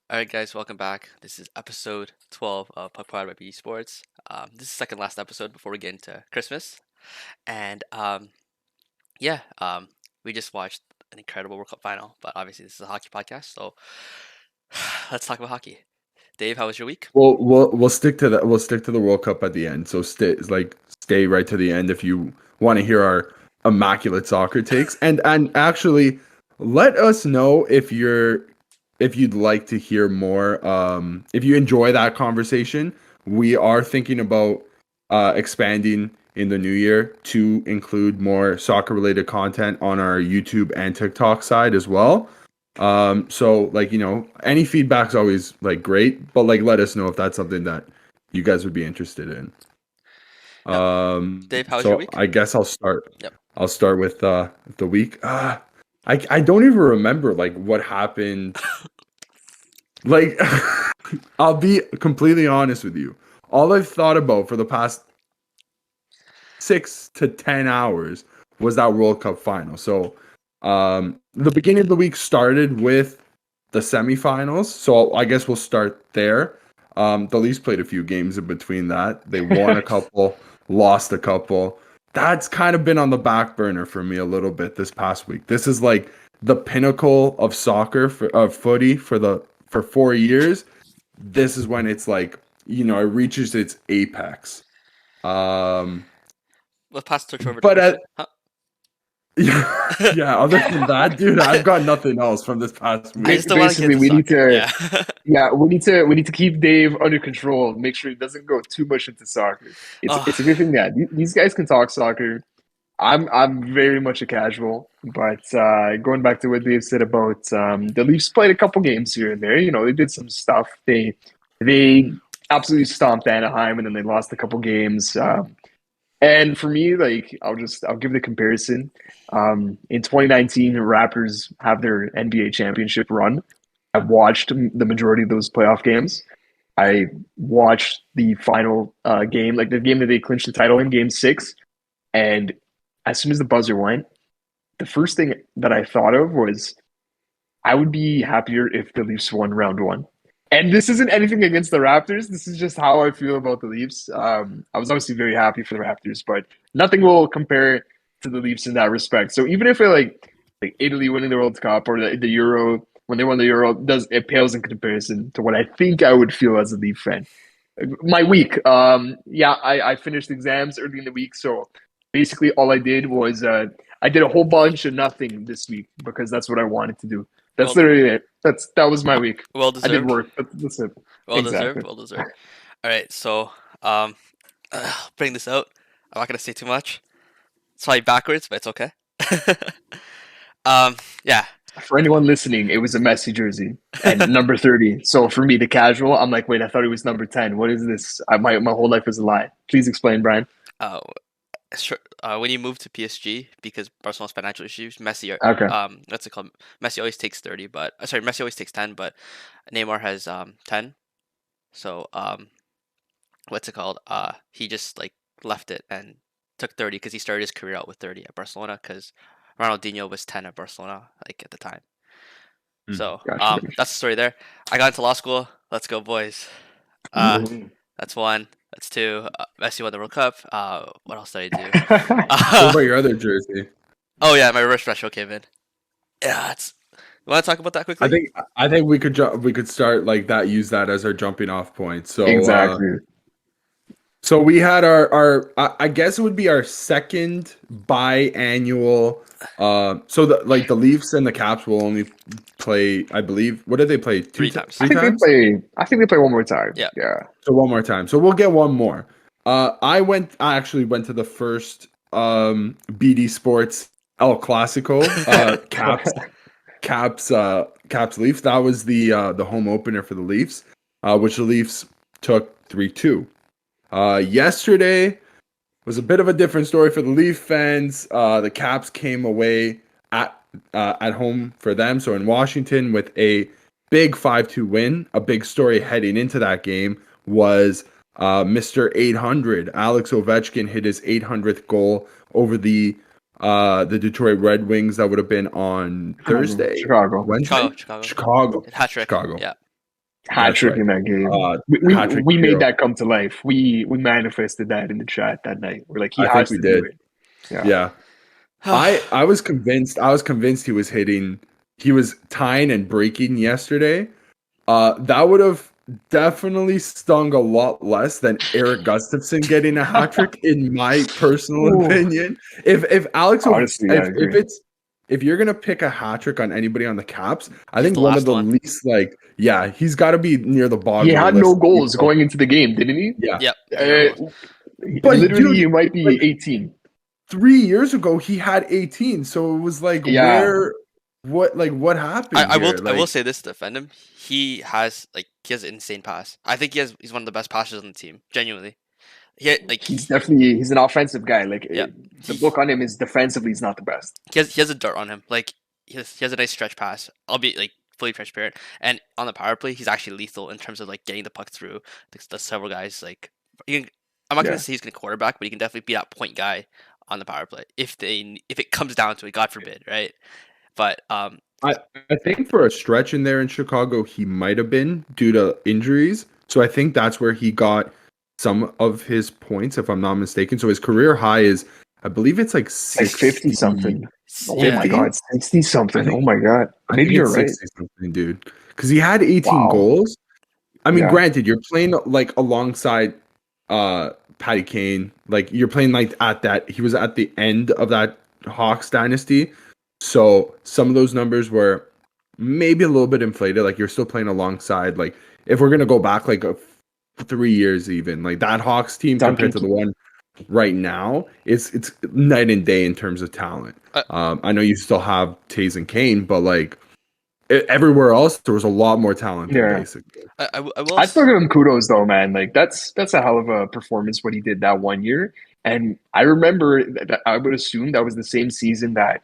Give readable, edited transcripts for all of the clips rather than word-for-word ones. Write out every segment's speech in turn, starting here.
All right, guys, welcome back. This is episode 12 of PuckPod by BD Sports. This is the second last episode before we get into Christmas. And yeah, we just watched an incredible World Cup final, but obviously this is a hockey podcast, so let's talk about hockey. Dave, how was your week? We'll stick to that. We'll stick to the World Cup at the end. So stay right to the end if you want to hear our immaculate soccer takes. And actually, let us know if you'd like to hear more. If you enjoy that conversation, we are thinking about expanding in the new year to include more soccer related content on our YouTube and TikTok side as well. So any feedback's always great, but let us know if that's something that you guys would be interested in. Yep. Dave, how was your So week? I guess I'll start. Yep. I'll start with the week. I don't even remember what happened. I'll be completely honest with you. All I've thought about for the past 6 to 10 hours was that World Cup final. So the beginning of the week started with the semifinals. So I guess we'll start there. The Leafs played a few games in between that. They won a couple, lost a couple. That's kind of been on the back burner for me a little bit this past week. This is like the pinnacle of soccer of footy for 4 years. This is when it's it reaches its apex. Let's pass the torch over to But Christian. Huh? yeah, other than that, dude, I've got nothing else from this past I week. just don't want to get Basically, into we need soccer. to, Yeah. we need to keep Dave under control. Make sure he doesn't go too much into soccer. It's a good thing that these guys can talk soccer. I'm very much a casual, but going back to what Dave said about the Leafs played a couple games here and there. You know, they did some stuff. They absolutely stomped Anaheim, and then they lost a couple games. And for me, I'll give the comparison. In 2019, the Raptors have their NBA championship run. I watched the majority of those playoff games. I watched the final game, like the game that they clinched the title in, Game 6. And as soon as the buzzer went, the first thing that I thought of was I would be happier if the Leafs won round one. And this isn't anything against the Raptors. This is just how I feel about the Leafs. I was obviously very happy for the Raptors, but nothing will compare to the Leafs in that respect. So even if like Italy winning the World Cup or the Euro when they won the Euro, it pales in comparison to what I think I would feel as a Leaf fan. My week, I finished exams early in the week, so basically all I did was I did a whole bunch of nothing this week because that's what I wanted to do. That's Well, literally it. That was my week. well I did deserved. work, but that's it. Well deserved. Exactly. Well deserved. All right, so bring this out. I'm not gonna say too much. It's probably backwards, but it's okay. Yeah. For anyone listening, it was a Messi jersey and number 30. So for me, the casual, I'm like, wait, I thought it was number 10. What is this? My whole life is a lie. Please explain, Brian. Uh, sure. When you move to PSG because Barcelona's financial issues, Messi, Okay. what's it called? Messi always takes 30, but sorry, Messi always takes 10, but Neymar has 10. So what's it called? He just left it and took 30 because he started his career out with 30 at Barcelona because Ronaldinho was 10 at Barcelona at the time. So Gotcha. that's the story there. I got into law school. Let's go, boys. Mhm. That's one. That's two. Messi won the World Cup. What else did I do? What about your other jersey? Oh yeah, my reverse retro came in. Yeah, it's. You want to talk about that quickly? I think we could start like that. Use that as our jumping off point. Exactly. So we had our I guess it would be our second biannual. The Leafs and the Caps will only play. I believe. What did they play? Three times. I Three think times. I think they play one more time. Yeah. Yeah. So one more time. So we'll get one more. I actually went to the first BD Sports El Classico Caps Leafs. That was the home opener for the Leafs, which the Leafs took 3-2. Yesterday was a bit of a different story for the Leaf fans. The Caps came away at home for them, so in Washington with a big 5-2 win. A big story heading into that game was Mr. 800. Alex Ovechkin hit his 800th goal over the Detroit Red Wings. That would have been on Thursday, Chicago. Wednesday, Chicago. Chicago, Hat trick. Chicago. Yeah. Hat That's trick right. in that game. Hat trick We made hero. that come to life. We manifested that in the chat that night. We're like, he I think has we to do did. it. Yeah. Yeah. I was convinced. I was convinced he was hitting. He was tying and breaking yesterday. That would have definitely stung a lot less than Eric Gustafson getting a hat trick, in my personal Ooh. opinion. If Alex, Honestly, I if agree. it's if you're gonna pick a hat trick on anybody on the Caps, I He's think the one of last the one. least he's got to be near the He bottom of the had no list. goals going into the game, didn't he? Yeah, Yep. 0 goals. but Literally, dude, he might be like 18. 3 years ago, he had 18. So it was like, Yeah. what happened I will here? I will Like, say this to defend him. He has an insane pass. I think he's one of the best passers on the team. Genuinely. He's an offensive guy. Like Yeah. the He book on him is defensively he's not the best. he has a dart on him. Like he has a nice stretch pass. I'll be like fully transparent. And on the power play, he's actually lethal in terms of like getting the puck through the several guys. Like I'm not gonna Yeah. say he's gonna quarterback, but he can definitely be that point guy on the power play if it comes down to it. God forbid, right? But I think for a stretch in there in Chicago, he might have been due to injuries. So I think that's where he got some of his points, if I'm not mistaken. So his career high is, I believe it's like Like 50 60 something. Oh yeah, my god, 60 I something. think Oh my god. I think Maybe you're it's right. 60 something, dude. Because he had 18 Wow. goals. I mean, Yeah. granted, you're playing like alongside Patty Kane. Like you're playing like at that. He was at the end of that Hawks dynasty. So some of those numbers were maybe a little bit inflated. Like you're still playing alongside. Like if we're gonna go back like 3 years, even like that Hawks team Duncan compared to the one right now, it's night and day in terms of talent. uh, I know you still have Taze and Kane, but like everywhere else, there was a lot more talent there, Yeah. basically. I will. I still give him kudos though, man. Like that's a hell of a performance what he did that one year. And I remember that I would assume that was the same season that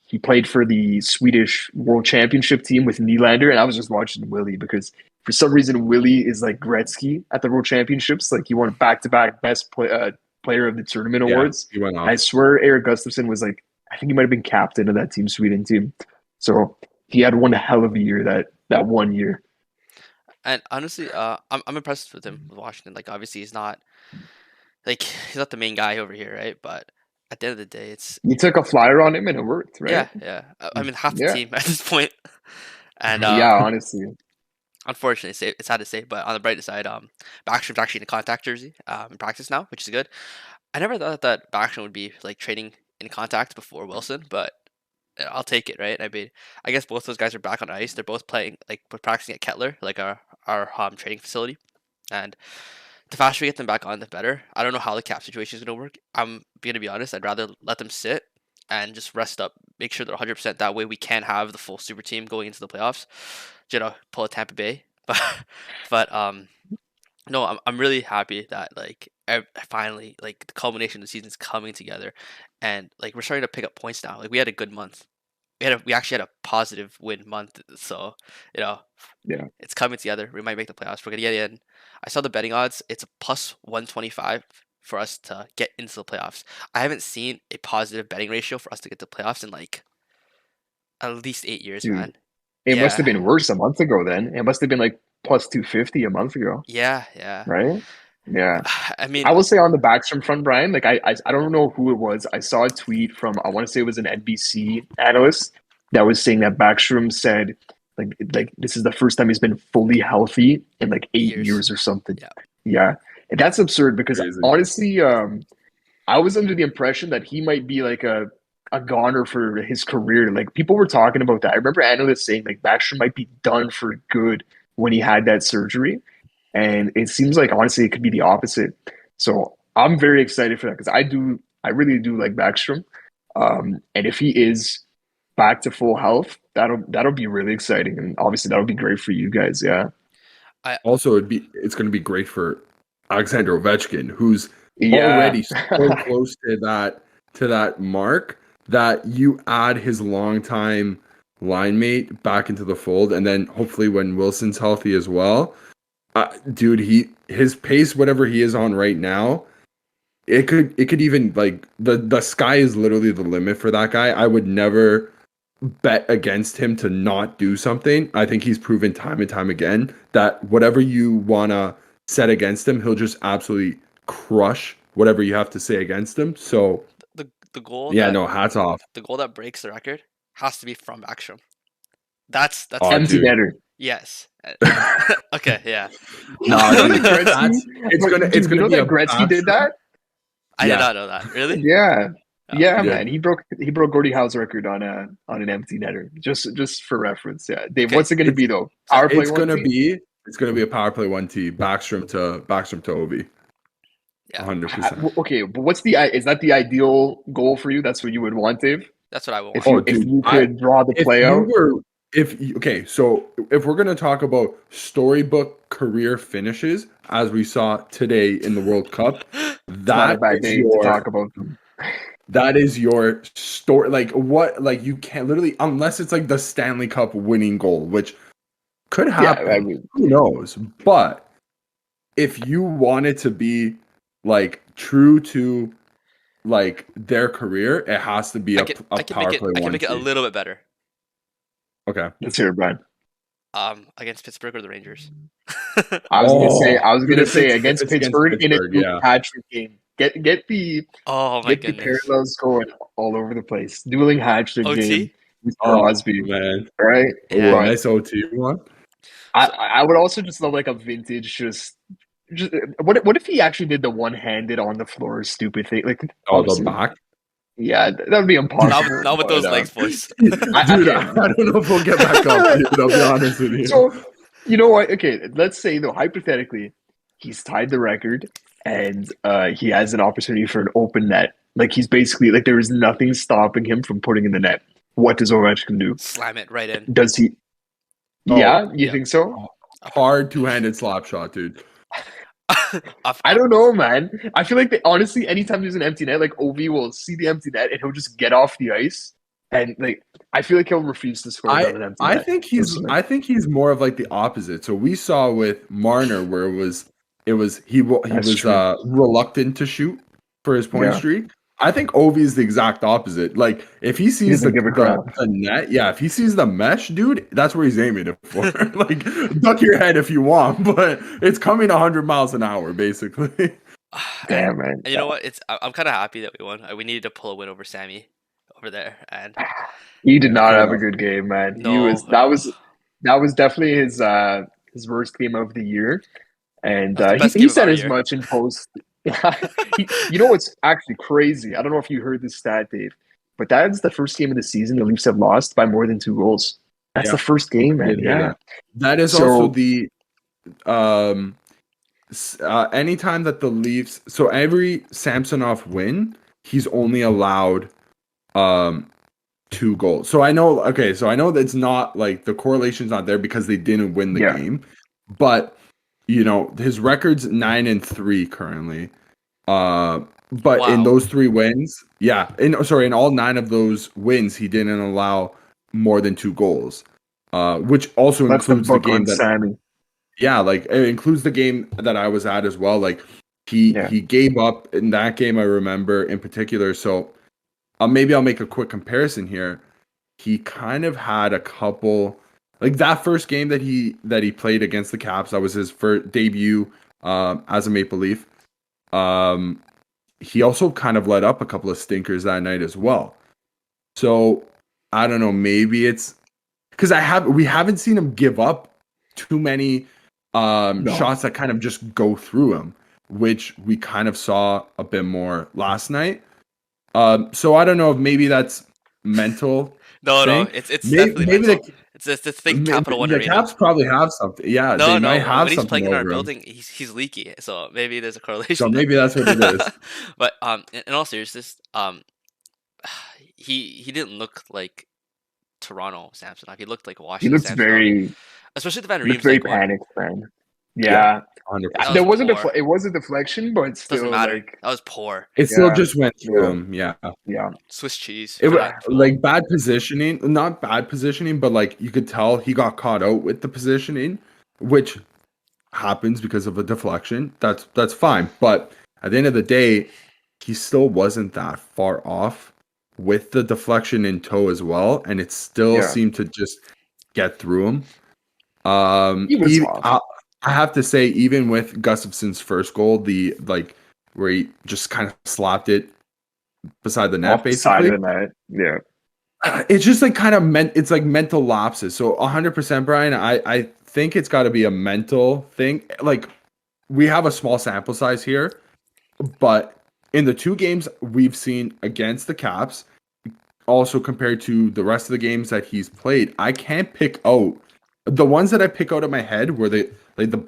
he played for the Swedish World Championship team with Nylander, and I was just watching Willie because for some reason Willie is like Gretzky at the World Championships. Like he won back-to-back player of the tournament Yeah, awards. he went And I off. swear Eric Gustafsson was like, I think he might have been captain of that team Sweden team. So he had one hell of a year that one year. And honestly, I'm impressed with him with Washington. Like obviously he's not the main guy over here, right? But at the end of the day, it's You took a flyer on him and it worked, right? yeah. I mean half the Yeah. team at this point. And Yeah, honestly. unfortunately, it's sad to say, but on the brighter side, Backstrom's actually in a contact jersey in practice now, which is good. I never thought that Backstrom would be like training in contact before Wilson, but I'll take it, right? I mean, I guess both those guys are back on ice. They're both playing like we're practicing at Kettler, like our training facility, and the faster we get them back on, the better. I don't know how the cap situation is going to work. I'm gonna be honest. I'd rather let them sit and just rest up, make sure they're 100%. That way, we can have the full super team going into the playoffs. Pull a Tampa Bay, but no, I'm really happy that like finally like the culmination of the season is coming together, and like we're starting to pick up points now. Like we had a good month. We actually had a positive win month, so you know Yeah. it's coming together. We might make the playoffs. We're gonna get in. I saw the betting odds. It's a plus 125 for us to get into the playoffs. I haven't seen a positive betting ratio for us to get to playoffs in like at least 8 years, Dude, man. it must have Yeah, been worse a month ago then. It must have been like plus 250 a month ago, yeah. right? Yeah. I mean, I will say on the Backstrom front, Brian, like I don't know who it was. I saw a tweet from I want to say it was an NBC analyst that was saying that Backstrom said like this is the first time he's been fully healthy in like 8 years or something. Yeah. Yeah. And that's absurd because Crazy. honestly, I was under the impression that he might be like a goner for his career. Like people were talking about that. I remember analysts saying like Backstrom might be done for good when he had that surgery. And it seems like honestly it could be the opposite. So I'm very excited for that because I really do like Backstrom. And if he is back to full health, that'll be really exciting. And obviously that'll be great for you guys. Yeah. Also, it's going to be great for Alexander Ovechkin, who's Yeah. already so close to that mark that you add his longtime line mate back into the fold, and then hopefully when Wilson's healthy as well, dude, his pace, whatever he is on right now, it could even like the sky is literally the limit for that guy. I would never bet against him to not do something. I think he's proven time and time again that whatever you want to set against him, he'll just absolutely crush whatever you have to say against him. So, The goal yeah, that no, hats off. the goal that breaks the record has to be from Backstrom. That's Oh, Empty dude. netter. yes. Okay, yeah. Nah, You know dude, that that's- it's gonna you know be that a Gretzky did Backstrom. that? I Yeah. did not know that. Really? Yeah. Oh, Yeah, okay. man. He broke Gordie Howe's record on an empty netter. Just for reference. Yeah. Dave, Okay. what's it gonna be though? Power play It's 1 gonna team? be a power play 1T, Backstrom to Ovi. Yeah. 100%. Okay, but is that the ideal goal for you? That's what you would want, Dave? That's what I would If want. you dude, could draw the play out. Okay, so if we're gonna talk about storybook career finishes, as we saw today in the World Cup, It's not a that bad is day to talk about them. that is your story. Like what? Like you can't literally, unless it's like the Stanley Cup winning goal, which could happen. I mean, Who knows? But if you want it to be like true to like their career, it has to be I a can power play make it a 1T. little bit better. Okay. let's hear it, Brian. Against Pittsburgh or the Rangers. I was Dude, gonna if say it's against Pittsburgh in a yeah. hat-trick game. Get the Oh my get the goodness. parallels going all over the place. Dueling hat-trick OT? game with Oh, Crosby, man. right? Yeah. But Nice OT one. I would also just love like a vintage just what if he actually did the one-handed on the floor stupid thing? Like Oh, the obviously, back. yeah, that would be impossible. Not with but, those legs, boys. Dude, I don't know if we'll get back up, dude. I'll be honest with you. So, you know what? Okay, let's say though, hypothetically, he's tied the record and he has an opportunity for an open net. Like he's basically like there is nothing stopping him from putting in the net. What does Ovechkin do? Slam it right in. Does he? Oh, Yeah, you yeah. think so? Hard two-handed slap shot, dude. I don't know, man. I feel like honestly, anytime there's an empty net, like Ovi will see the empty net and he'll just get off the ice, and like I feel like he'll refuse to score on an empty net. I think he's more of like the opposite. So we saw with Marner where he was reluctant to shoot for his point streak. I think Ovi is the exact opposite. Like if he sees the net, if he sees the mesh, dude, that's where he's aiming it for. Like duck your head if you want, but it's coming 100 miles an hour, basically. Damn, man. And you know what? I'm kind of happy that we won. We needed to pull a win over Sammy over there, and he did not have a good game, man. No. That was definitely his worst game of the year, and he said as much in post. You know what's actually crazy? I don't know if you heard this stat, Dave, but that's the first game of the season the Leafs have lost by more than 2 goals. That's the first game, man. Yeah, that is also the anytime that the Leafs. So every Samsonov win, he's only allowed 2 goals. So I know. Okay, so I know that's not like the correlation's not there because they didn't win the game, but you know his record's 9-3 currently. But in those 3 wins, in all 9 of those wins, he didn't allow more than 2 goals. Which also includes the game that Sammy. Yeah, like it includes the game that I was at as well. Like he gave up in that game, I remember in particular. So maybe I'll make a quick comparison here. He kind of had a couple like that first game that he played against the Caps. That was his first debut as a Maple Leaf. He also kind of let up a couple of stinkers that night as well. So I don't know, maybe it's because we haven't seen him give up too many shots that kind of just go through him, which we kind of saw a bit more last night. So I don't know if maybe that's mental. No, it's definitely mental. It's this thing Capital One the Arena. Caps probably have something. Yeah, they might have when he's playing in our over building, he's leaky. So maybe there's a correlation. So maybe that's what it is. But in all seriousness, he didn't look like Toronto Samsonov. He looked like Washington. He looks Samsonov. very, especially the Van Reeves. Very panicked, man. Yeah. There wasn't it was a deflection, but it still doesn't matter. like that was poor. It still just went through him. Yeah. Swiss cheese. It was like bad positioning, not bad positioning, but like you could tell he got caught out with the positioning, which happens because of a deflection. That's fine, but at the end of the day, he still wasn't that far off. with the deflection in tow as well, and it still Yeah. seemed to just get through him. He was off. I have to say, even with Gustafson's first goal, where he just kind of slapped it beside the net, Off the side basically. of the net. Yeah. It's just like it's like mental lapses. So 100%, Brian, I think it's got to be a mental thing. Like, we have a small sample size here, but in the 2 games we've seen against the Caps, also compared to the rest of the games that he's played, I can't pick out the ones that I pick out of my head were the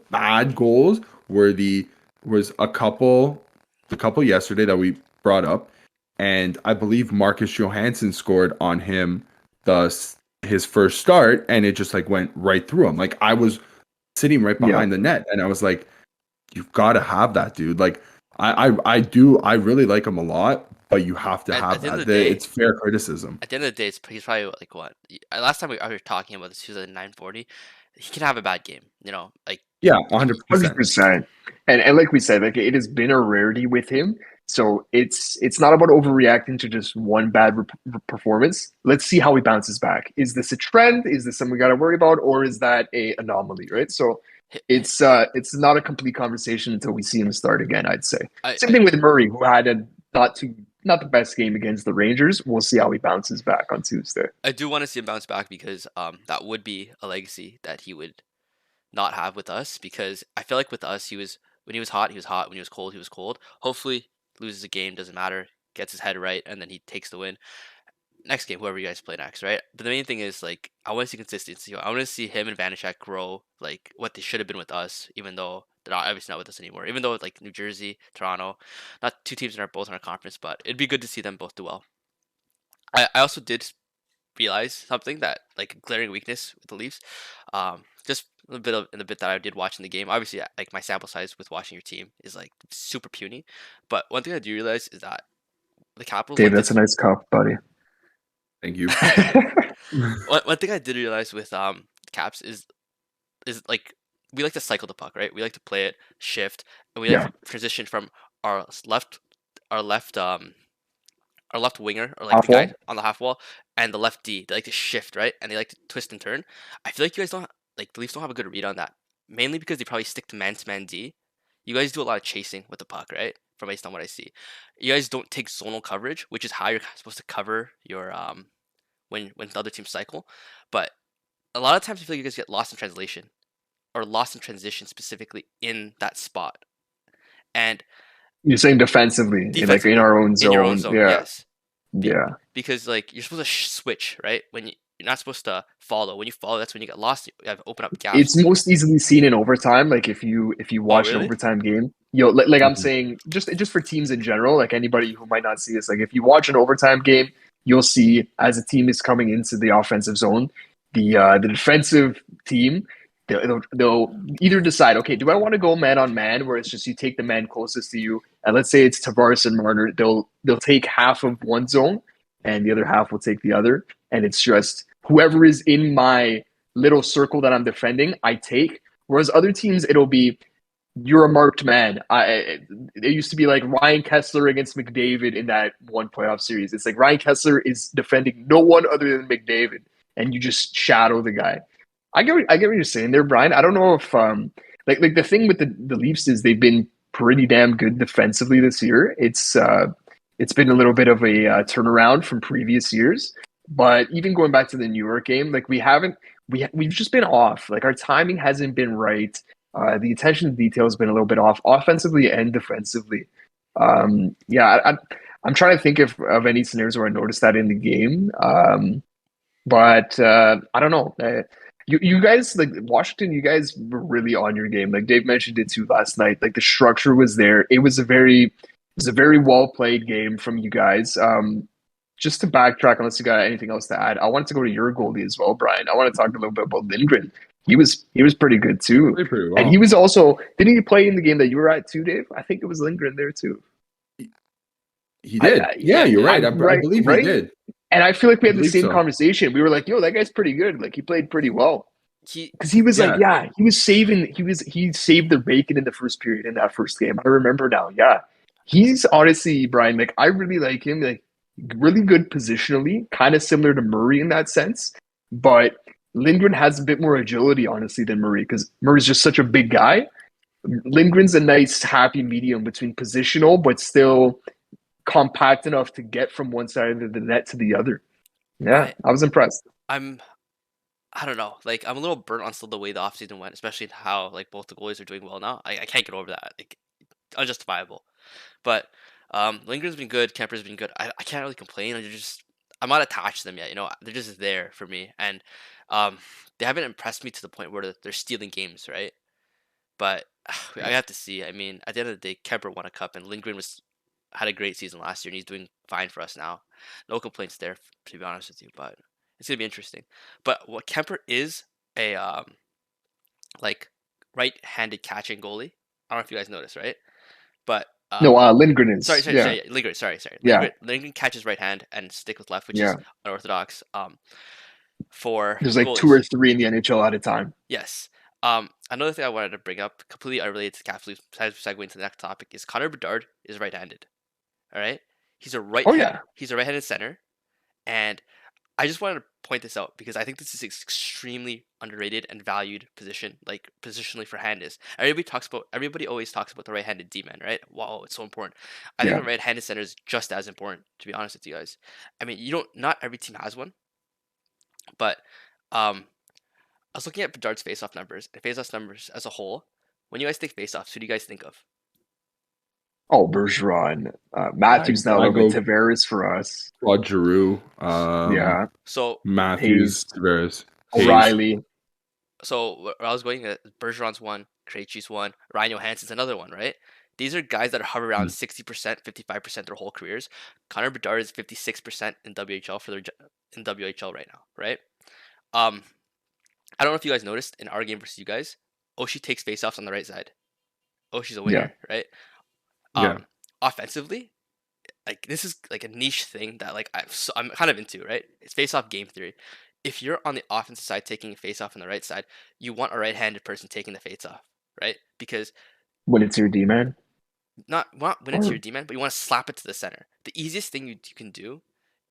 bad goals was the couple yesterday that we brought up, and I believe Marcus Johansson scored on him his first start, and it just like went right through him. Like, I was sitting right behind the net, and I was like, you've got to have that, dude. Like, I really like him a lot, but you have to have that. It's fair criticism. At the end of the day, he's probably like what? Last time we were talking about this, he was at 940. He can have a bad game, like. Yeah, 100%. And like we said, like, it has been a rarity with him. So it's not about overreacting to just one bad performance. Let's see how he bounces back. Is this a trend? Is this something we got to worry about, or is that a anomaly? Right. So it's not a complete conversation until we see him start again, I'd say. Same thing with Murray, who had a not the best game against the Rangers. We'll see how he bounces back on Tuesday. I do want to see him bounce back because that would be a legacy that he would not have with us, because I feel like with us, when he was hot, he was hot. When he was cold, he was cold. Hopefully, loses a game, doesn't matter, gets his head right, and then he takes the win. Next game, whoever you guys play next, right? But the main thing is, like, I want to see consistency. I want to see him and Vanacek grow, like, what they should have been with us, even though they're obviously not with us anymore. Even though, like, New Jersey, Toronto, not 2 teams both in our conference, but it'd be good to see them both do well. I also did realize something that, like, glaring weakness with the Leafs. Just a bit in the bit that I did watch in the game. Obviously, like, my sample size with watching your team is like super puny. But one thing I do realize is that the Capitals. Dave, that's a nice cup, buddy. Thank you. One thing I did realize with Caps is like, we like to cycle the puck, right? We like to play it, shift, and we like to transition from our left winger, or like the guy on the half wall, and the left D. They like to shift, right? And they like to twist and turn. I feel like you guys don't, like, the Leafs don't have a good read on that. Mainly because they probably stick to man D. You guys do a lot of chasing with the puck, right? From based on what I see. You guys don't take zonal coverage, which is how you're supposed to cover your when the other teams cycle. But a lot of times I feel like you guys get lost in translation, or lost in transition, specifically in that spot. And you're saying defensively, like in our own zone. In your own zone, yes. Yeah. Because, like, you're supposed to switch, right? You're not supposed to follow. When you follow, that's when you get lost. You have to open up gaps. It's most easily seen in overtime. Like, if you watch an overtime game, like I'm saying, just for teams in general, like anybody who might not see this, like if you watch an overtime game, you'll see as a team is coming into the offensive zone, the defensive team, they'll either decide, okay, do I want to go man on man, where it's just you take the man closest to you, and let's say it's Tavares and Marner, they'll take half of one zone and the other half will take the other, and it's just whoever is in my little circle that I'm defending, I take. Whereas other teams, it'll be, you're a marked man. It used to be like Ryan Kessler against McDavid in that one playoff series. It's like Ryan Kessler is defending no one other than McDavid, and you just shadow the guy. I get what you're saying there, Brian. I don't know if like the thing with the Leafs is they've been pretty damn good defensively this year. It's been a little bit of a turnaround from previous years. But even going back to the New York game, like we've just been off. Like, our timing hasn't been right. The attention to detail has been a little bit off, offensively and defensively. I'm trying to think of any scenarios where I noticed that in the game. But I don't know. You guys, like Washington, you guys were really on your game. Like Dave mentioned it too last night. Like, the structure was there. It was a very well played game from you guys. Just to backtrack, unless you got anything else to add, I wanted to go to your goalie as well, Brian. I want to talk a little bit about Lindgren. He was pretty good too. Pretty well. And he was also, didn't he play in the game that you were at too, Dave? I think it was Lindgren there too. He did. You're right. I believe he did. And I feel like we had the same conversation. We were like, yo, that guy's pretty good. Like, he played pretty well. Because he was he saved the bacon in the first period in that first game. I remember now. Yeah. He's honestly, Brian, like, I really like him. Like, really good positionally, kind of similar to Murray in that sense. But Lindgren has a bit more agility, honestly, than Murray because Murray's just such a big guy. Lindgren's a nice, happy medium between positional, but still compact enough to get from one side of the net to the other. Yeah, I was impressed. I don't know. Like, I'm a little burnt on still the way the offseason went, especially how like both the goalies are doing well now. I can't get over that. Like, unjustifiable. But Lindgren's been good. Kemper's been good. I can't really complain. I'm not attached to them yet. You know, they're just there for me, and they haven't impressed me to the point where they're stealing games, right? But I have to see. I mean, at the end of the day, Kemper won a cup, and Lindgren had a great season last year, and he's doing fine for us now. No complaints there, to be honest with you. But it's gonna be interesting. But what Kemper is a like right-handed catching goalie. I don't know if you guys noticed, right? But No, Lindgren is. sorry, Yeah. Lindgren. Sorry. Yeah. Lindgren catches right hand and stick with left, which Yeah. is unorthodox. For There's like goalies. 2 or 3 in the NHL at a time. Yes. Another thing I wanted to bring up, completely unrelated to Caps Loop, segue into the next topic, is Connor Bedard is right-handed. All right, he's a Oh, yeah. he's a right-handed center, and I just wanted to point this out because I think this is extremely underrated and valued position, like positionally for hand is. Everybody always talks about the right-handed D-man, right? Wow, it's so important. I think Yeah. the right-handed center is just as important, to be honest with you guys. I mean, not every team has one, but I was looking at Bedard's face-off numbers and face-off numbers as a whole. When you guys think face-offs, who do you guys think of? Oh, Bergeron. Matthews now, I but go Tavares for us. Claude Giroux, Yeah. So Matthews, Tavares, Hayes. O'Reilly. So where I was going, Bergeron's one, Krejci's one, Ryan Johansson's another one, right? These are guys that hover around 60%, 55% their whole careers. Connor Bedard is 56% in WHL in WHL right now, right? I don't know if you guys noticed in our game versus you guys, Oshie takes faceoffs on the right side. Oshie's a winner, right? Yeah. Offensively, like this is like a niche thing that like I'm kind of into, right? It's face-off game theory. If you're on the offensive side taking a face-off on the right side, you want a right-handed person taking the face-off, right? Because When it's your D-man. not when it's your D-man, but you want to slap it to the center. The easiest thing you can do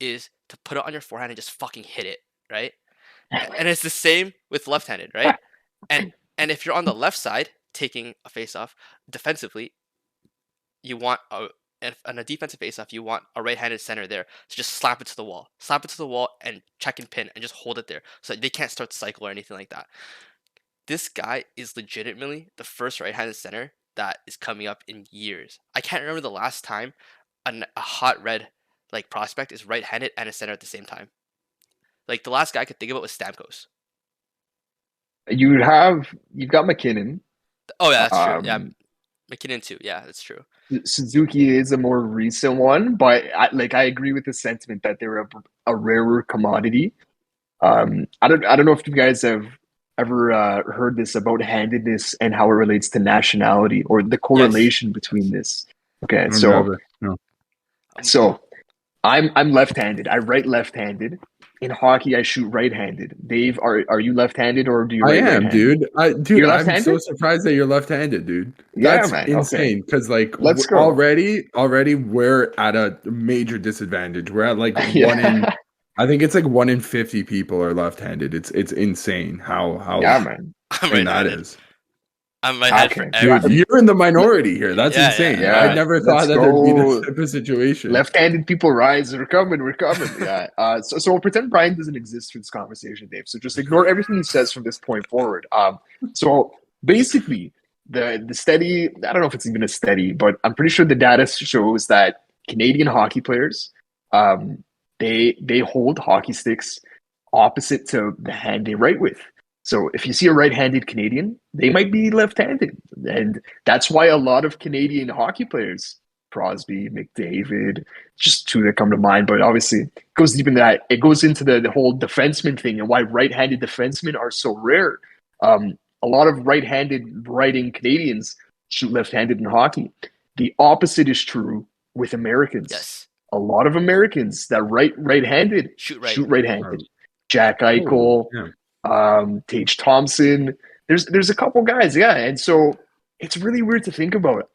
is to put it on your forehand and just fucking hit it, right? And it's the same with left-handed, right? And if you're on the left side taking a face-off defensively, you want on a defensive face-off, you want a right-handed center there to just slap it to the wall, and check and pin, and just hold it there so they can't start the cycle or anything like that. This guy is legitimately the first right-handed center that is coming up in years. I can't remember the last time a hot red like prospect is right-handed and a center at the same time. Like the last guy I could think about was Stamkos. You've got McKinnon. Oh yeah, that's true. Yeah, McKinnon too. Yeah, that's true. Suzuki is a more recent one, but I agree with the sentiment that they're a rarer commodity. I don't know if you guys have ever heard this about handedness and how it relates to nationality or the correlation between this. Okay, so I'm left-handed. I write left-handed. In hockey, I shoot right-handed. Dave, are you left-handed or do you write right-handed? Dude. You're I'm left-handed? so surprised that you're left-handed, dude. Yeah, That's man. insane. Because Let's go. already we're at a major disadvantage. We're at like I think it's like 1 in 50 people are left-handed. It's insane how man. I'm right-handed. is. I'm right-handed. Dude, you're in the minority here. That's insane. Yeah. I never thought that there'd be this type of situation. Left-handed people rise. We're coming. Yeah. So we'll pretend Bryan doesn't exist for this conversation, Dave. So just ignore everything he says from this point forward. So basically, the steady, I don't know if it's even a steady, but I'm pretty sure the data shows that Canadian hockey players, they hold hockey sticks opposite to the hand they write with. So if you see a right-handed Canadian, they might be left-handed. And that's why a lot of Canadian hockey players, Crosby, McDavid, just 2 that come to mind, but obviously it goes deep into that. It goes into the whole defenseman thing and why right-handed defensemen are so rare. A lot of right-handed writing Canadians shoot left-handed in hockey. The opposite is true with Americans. Yes. A lot of Americans that write right-handed shoot right-handed. Jack Eichel, Tage Thompson. There's a couple guys, and so it's really weird to think about.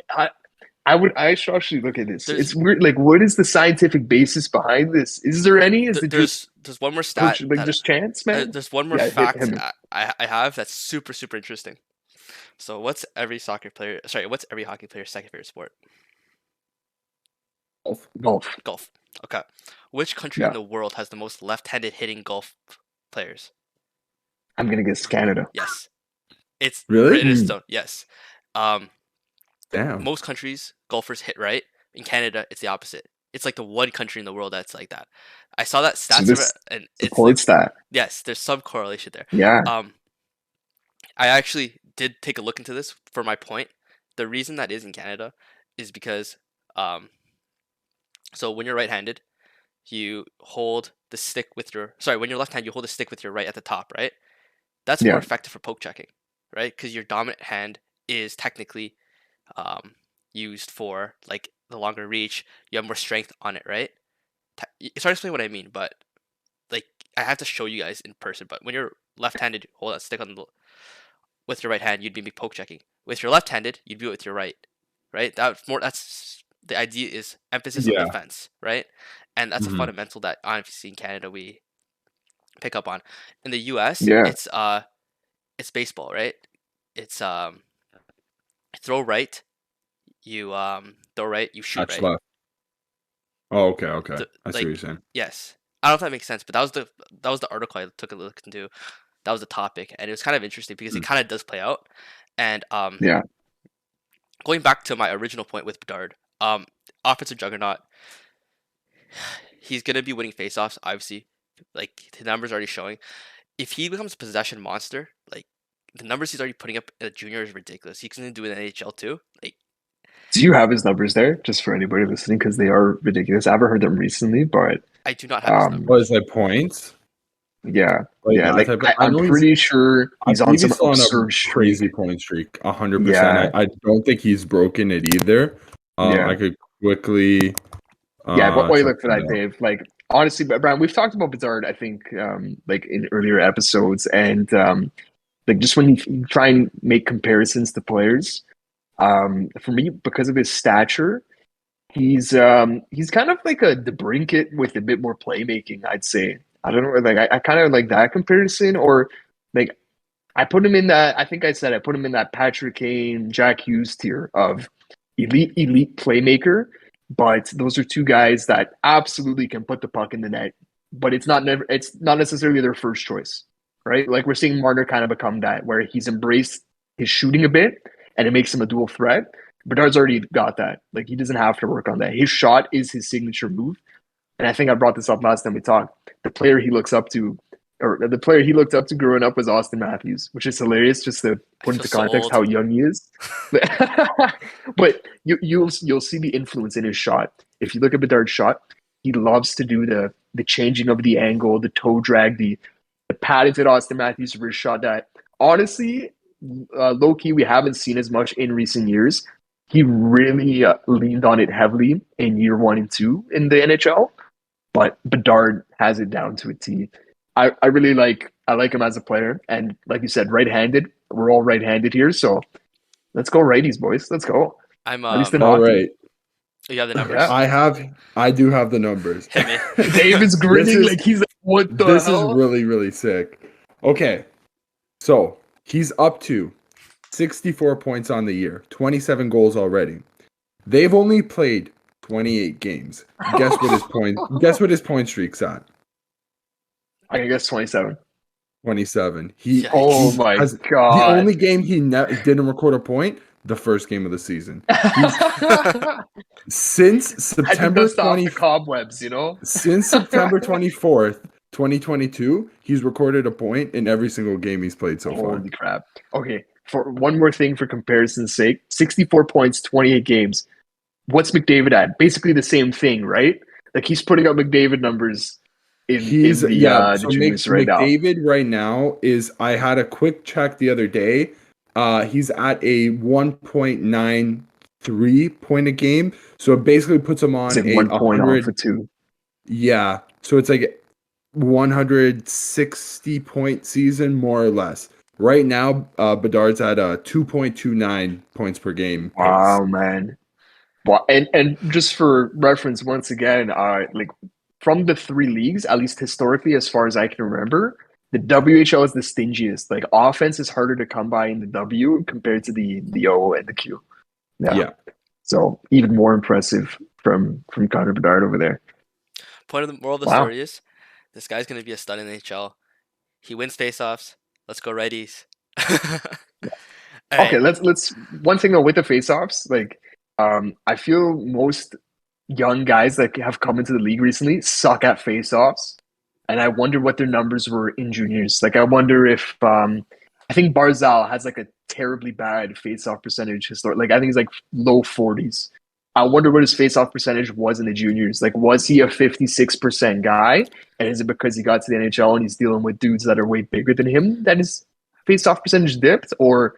I should actually look at this. There's It's weird. Like, what is the scientific basis behind this? Is there any? Is it just there's one more stat like that just chance, man? there's one more Yeah, fact hit me. I have that's super interesting. So what's every what's every hockey player's second favorite sport? Golf. Golf. Okay. Which country in Yeah, the world has the most left-handed hitting golf players? I'm gonna guess Canada. Yes. It's Really? written in stone. Yes. Um, Damn. most countries golfers hit right. In Canada, it's the opposite. It's like the one country in the world that's like that. I saw that So stats of it, this and it's like supports that. yes, there's some correlation there. Yeah, Um, I actually did take a look into this for my point. The reason that is in Canada is because so when you're right-handed, you hold the stick with your when you're left-handed, you hold the stick with your right at the top, right? That's more yeah, effective for poke checking, right? Because your dominant hand is technically used for like the longer reach. You have more strength on it, right? It's hard to explain what I mean, but like I have to show you guys in person. But when you're left-handed, hold that stick on the with your right hand, you'd be poke checking. With your left-handed, you'd do it with your right, right? That's the idea is emphasis on Yeah. defense, right? And that's a Mhm. fundamental that obviously in Canada we pick up on. In the U.S., yeah. it's baseball, right? It's throw right, you throw right, you shoot Catch right. left. Oh, okay. I see Like what you're saying. yes, I don't know if that makes sense, but that was the article I took a look into. That was the topic, and it was kind of interesting because it kind of does play out. And Yeah. going back to my original point with Bedard, offensive juggernaut, he's gonna be winning faceoffs. Obviously, like the numbers are already showing. If he becomes a possession monster, like the numbers he's already putting up in a junior is ridiculous. He's gonna do it in the NHL too. Like Do you have his numbers there, just for anybody listening? Because they are ridiculous. I haven't heard them recently, but I do not have his um, numbers. What is that points? yeah, Like yeah. that Like type of, I I'm know pretty sure I he's on believe some he's still on a absurd streak. crazy point streak. 100%. Yeah, I don't think he's broken it either. yeah, I could quickly yeah. While you check look for that, that out. Dave, like honestly, but Brian, we've talked about Bedard, I think, like in earlier episodes, and like just when you try and make comparisons to players, for me, because of his stature, he's kind of like a DeBrincat with a bit more playmaking, I'd say. I don't know, like I kind of like that comparison, or like I put him in that. I think I said I put him in that Patrick Kane, Jack Hughes tier of elite playmaker. But those are two guys that absolutely can put the puck in the net. But it's not necessarily their first choice, right? Like we're seeing Marner kind of become that, where he's embraced his shooting a bit, and it makes him a dual threat. Bedard's already got that. Like he doesn't have to work on that. His shot is his signature move. And I think I brought this up last time we talked. The player he looks up to, or the player he looked up to growing up was Austin Matthews, which is hilarious just to I put feel into so context old. how young he is. But you'll see the influence in his shot. If you look at Bedard's shot, he loves to do the changing of the angle, the toe drag, the patented Austin Matthews reverse shot that honestly, low key, we haven't seen as much in recent years. He really leaned on it heavily in year 1 and 2 in the NHL, but Bedard has it down to a T. I really I like him as a player, and like you said, right-handed. We're all right-handed here, so let's go righties, boys. Let's go. I'm At least in All hockey. right. you have the numbers. Yeah. I do have the numbers. Hit me. Dave is grinning is- like he's like, what the This is hell? really sick. Okay. So, he's up to 64 points on the year, 27 goals already. They've only played 28 games. Guess what his point streak's at? I guess 27. 27. Yikes. Oh my has the god. only game he didn't record a point, the first game of the season. Since Had to September dust off 20 the cobwebs, you know? since September 24th, 2022, he's recorded a point in every single game he's played so far. Holy crap. Okay, for one more thing for comparison's sake, 64 points, 28 games. What's McDavid at? Basically the same thing, right? Like he's putting up McDavid numbers in So the juniors right now. McDavid right now is, I had a quick check the other day. He's at a 1.93 point a game. So it basically puts him on Is it a 1 point off 100. for 2? Yeah. So it's like 160 point season, more or less. Right now, Bedard's at a 2.29 points per game pace. Wow, man. Well, and just for reference, once again, like from the three leagues, at least historically, as far as I can remember, the WHL is the stingiest. Like offense is harder to come by in the W compared to the O and the Q. Yeah. Yeah. So even more impressive from Connor Bedard over there. Point of the moral of the Wow. story is this guy's gonna be a stud in the NHL. He wins faceoffs. Let's go righties. All Okay, right. let's one thing though with the faceoffs, like I feel most young guys that have come into the league recently suck at faceoffs. And I wonder what their numbers were in juniors. Like I wonder if I think Barzal has like a terribly bad faceoff percentage like I think he's like low 40s. I wonder what his faceoff percentage was in the juniors. Like was he a 56% guy? And is it because he got to the NHL and he's dealing with dudes that are way bigger than him that his faceoff percentage dipped or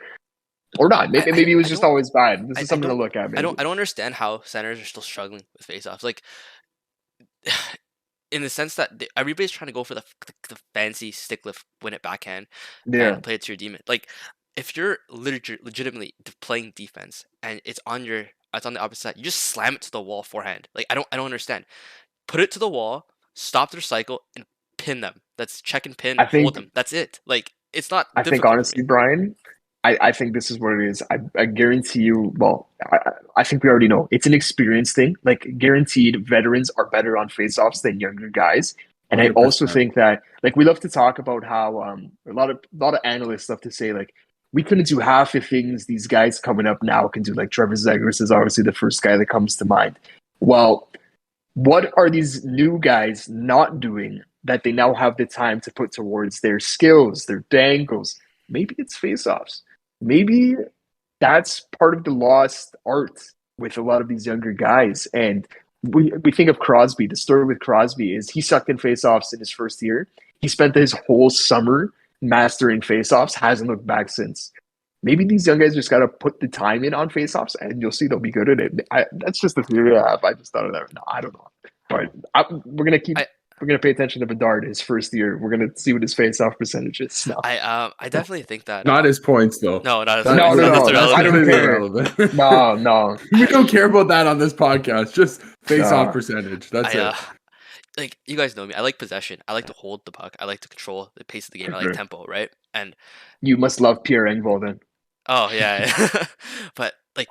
not? Maybe it was just always bad. This is something to look at. Maybe. I don't understand how centers are still struggling with faceoffs. Like, in the sense that everybody's trying to go for the fancy stick lift, win it backhand, and play it to your demon. Like, if you're legitimately playing defense and it's on the opposite side, you just slam it to the wall forehand. Like, I don't understand. Put it to the wall, stop their cycle, and pin them. That's check and pin, hold them. That's it. Like, it's not. I think honestly, Bryan, I think this is what it is. I guarantee you. Well, I think we already know it's an experience thing. Like guaranteed, veterans are better on faceoffs than younger guys. And 100%. I also think that like we love to talk about how a lot of analysts love to say like we couldn't do half the things these guys coming up now can do. Like Trevor Zegras is obviously the first guy that comes to mind. Well, what are these new guys not doing that they now have the time to put towards their skills, their dangles? Maybe it's faceoffs. Maybe that's part of the lost art with a lot of these younger guys. And we think of Crosby. The story with Crosby is he sucked in faceoffs in his first year. He spent his whole summer mastering faceoffs, hasn't looked back since. Maybe these young guys just got to put the time in on faceoffs, and you'll see they'll be good at it. That's just the theory I have. I just thought of that. No, I don't know. But we're gonna pay attention to Bedard his first year. We're gonna see what his face-off percentage is. No. I definitely think that not his points though. No. I don't care. No. We don't care about that on this podcast. Just face-off percentage. That's it. Like you guys know me. I like possession. I like to hold the puck. I like to control the pace of the game. I like tempo, right? And you must love Pierre Engvall then. Oh yeah. But like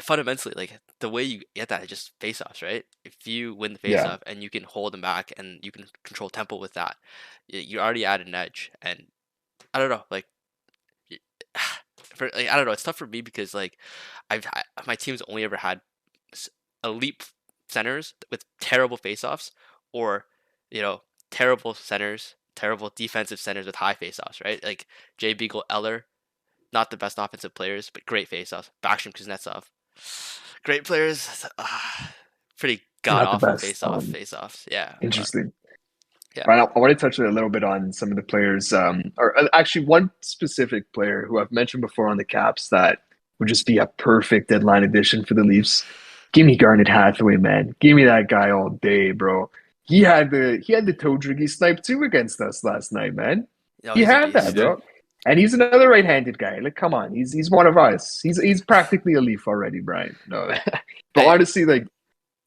fundamentally, like the way you get that is just face-offs, right? If you win the face-off and you can hold them back and you can control tempo with that, you already add an edge. And I don't know, like, I don't know. It's tough for me because like my team's only ever had elite centers with terrible face-offs, or terrible centers, terrible defensive centers with high face-offs, right? Like Jay Beagle, Eller, not the best offensive players, but great face-offs. Backstrom, Kuznetsov, great players, pretty god-awful face-offs. Yeah. Interesting. Yeah. Right, I want to touch a little bit on some of the players, or actually one specific player who I've mentioned before on the Caps that would just be a perfect deadline addition for the Leafs. Give me Garnet Hathaway, man. Give me that guy all day, bro. He had the toe driggy snipe too against us last night, man. He had that, bro. And he's another right-handed guy. Like, come on, he's one of us. He's practically a Leaf already, Bryan. No, but honestly, like,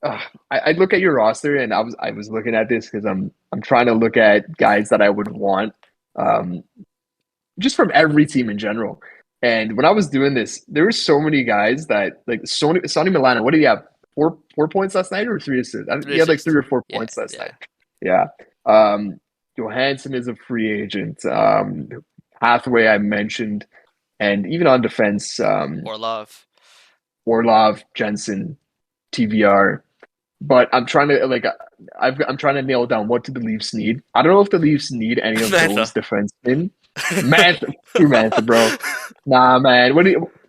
I look at your roster, and I was looking at this because I'm trying to look at guys that I would want, just from every team in general. And when I was doing this, there were so many guys that like Sonny Milano. What did he have? Four points last night or 3 assists? He had like 3 or 4 points last night. Yeah. Johansson is a free agent. Hathaway I mentioned, and even on defense, Orlov, Jensen, TVR. But I'm trying to I'm trying to nail down what do the Leafs need. I don't know if the Leafs need any of those defensemen. True Mantha, bro. Nah, man.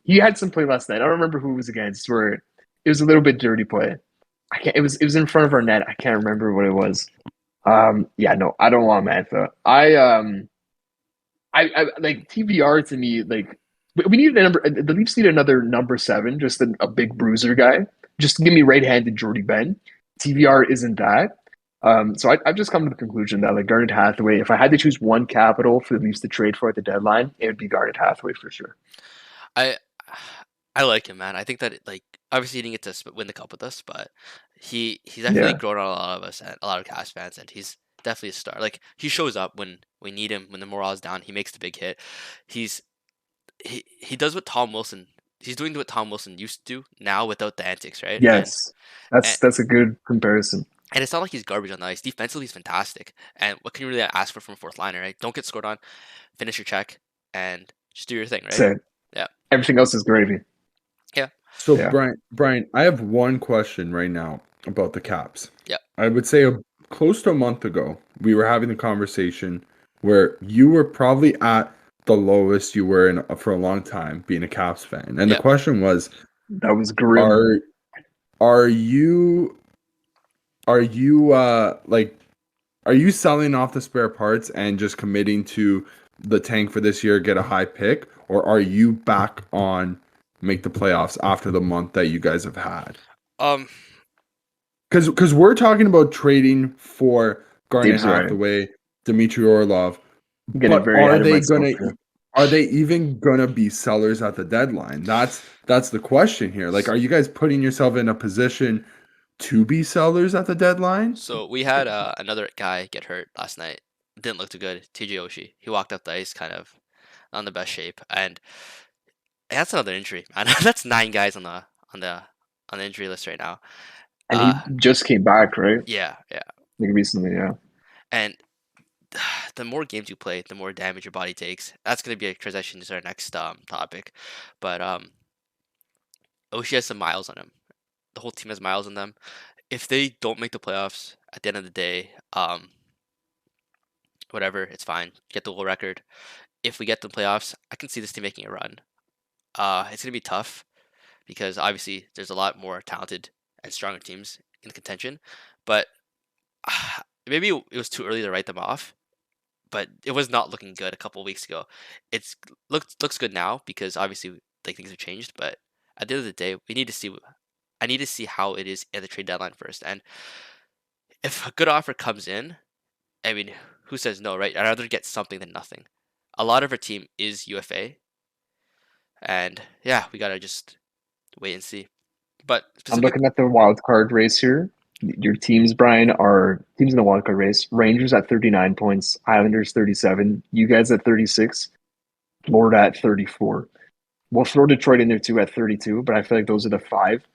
He had some play last night. I don't remember who it was against. Where it was a little bit dirty play. It was in front of our net. I can't remember what it was. Yeah, no, I don't want Mantha. I like TVR to me. Like we need a number. The Leafs need another number 7, just a big bruiser guy. Just give me right-handed Jordy Ben. TVR isn't that. So I've just come to the conclusion that like Garnet Hathaway, if I had to choose one capital for the Leafs to trade for at the deadline, it would be Garnet Hathaway for sure. I like him, man. I think that obviously he didn't get to win the cup with us, but he's definitely Yeah. grown on a lot of us and a lot of Caps fans, and he's definitely a star. Like he shows up when we need him, when the morale's down. He makes the big hit. He does what Tom Wilson. He's doing what Tom Wilson used to do now without the antics, right? Yes. And That's a good comparison. and it's not like he's garbage on the ice. Defensively, he's fantastic. And what can you really ask for from a fourth liner, right? Don't get scored on, finish your check, and just do your thing, right? Say, Yeah. everything else is gravy. Yeah. So Yeah. Brian, I have one question right now about the Caps. Yeah. I would say close to a month ago, we were having the conversation where you were probably at the lowest you were in for a long time being a Caps fan. And Yeah. the question was, That was grim. are you like, are you selling off the spare parts and just committing to the tank for this year, get a high pick, or are you back on make the playoffs after the month that you guys have had? Because we're talking about trading for Garnet Dave's right. Hathaway, Dmitry Orlov, I'm getting but very are ahead of they myself gonna? here. Are they even gonna be sellers at the deadline? That's the question here. Like, are you guys putting yourself in a position to be sellers at the deadline? So we had another guy get hurt last night. Didn't look too good. TJ Oshie. He walked up the ice kind of not in the best shape, and that's another injury, man. That's 9 guys on the injury list right now. And he just came back, right? Yeah. Like recently, yeah. And the more games you play, the more damage your body takes. That's going to be a transition to our next topic. But Oshie has some miles on him. The whole team has miles on them. If they don't make the playoffs at the end of the day, whatever, it's fine. Get the goal record. If we get the playoffs, I can see this team making a run. It's gonna be tough because obviously there's a lot more talented and stronger teams in contention, but maybe it was too early to write them off. But it was not looking good a couple of weeks ago. It's looks good now because obviously like things have changed. But at the end of the day, we need to see. I need to see how it is at the trade deadline first. And if a good offer comes in, I mean, who says no, right? I'd rather get something than nothing. A lot of our team is UFA, and yeah, we gotta just wait and see. But I'm looking at the wild card race here. Your teams, Brian, are teams in the wild card race. Rangers at 39 points, Islanders 37, you guys at 36, Florida at 34. We'll throw Detroit in there too at 32, but I feel like those are the 5.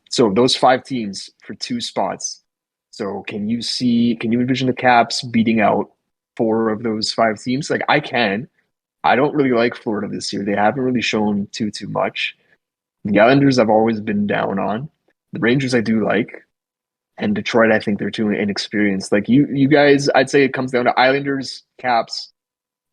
So those 5 teams for 2 spots. So can you envision the Caps beating out 4 of those 5 teams? Like I can. I don't really like Florida this year. They haven't really shown too much. The Islanders I've always been down on. The Rangers I do like. And Detroit, I think they're too inexperienced. Like you guys, I'd say it comes down to Islanders, Caps,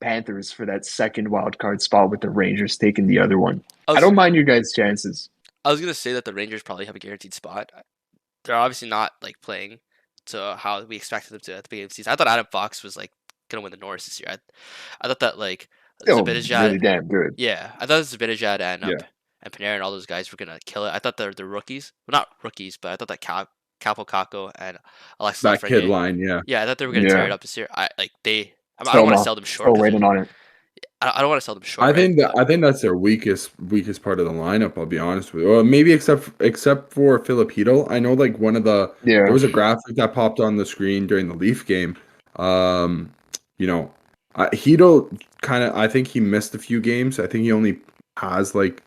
Panthers for that second wild card spot with the Rangers taking the other one. I don't mind your guys' chances. I was gonna say that the Rangers probably have a guaranteed spot. They're obviously not like playing to how we expected them to at the beginning of the season. I thought Adam Fox was like gonna win the Norris this year. I thought that like Zabinajad, really damn good. Yeah, I thought Zabinajad and Panarin and all those guys were gonna kill it. I thought they're the rookies. Well, not rookies, but I thought that Capo Caco and Alexis that Lafreniere, kid line, yeah, I thought they were gonna tear it up this year. I don't want to sell them short. Still waiting on it. I don't want to sell them short. I think that's their weakest part of the lineup. I'll be honest with you. Well, maybe except for Filipino. I know like one of the there was a graphic that popped on the screen during the Leaf game. Hito kind of, I think he missed a few games. I think he only has like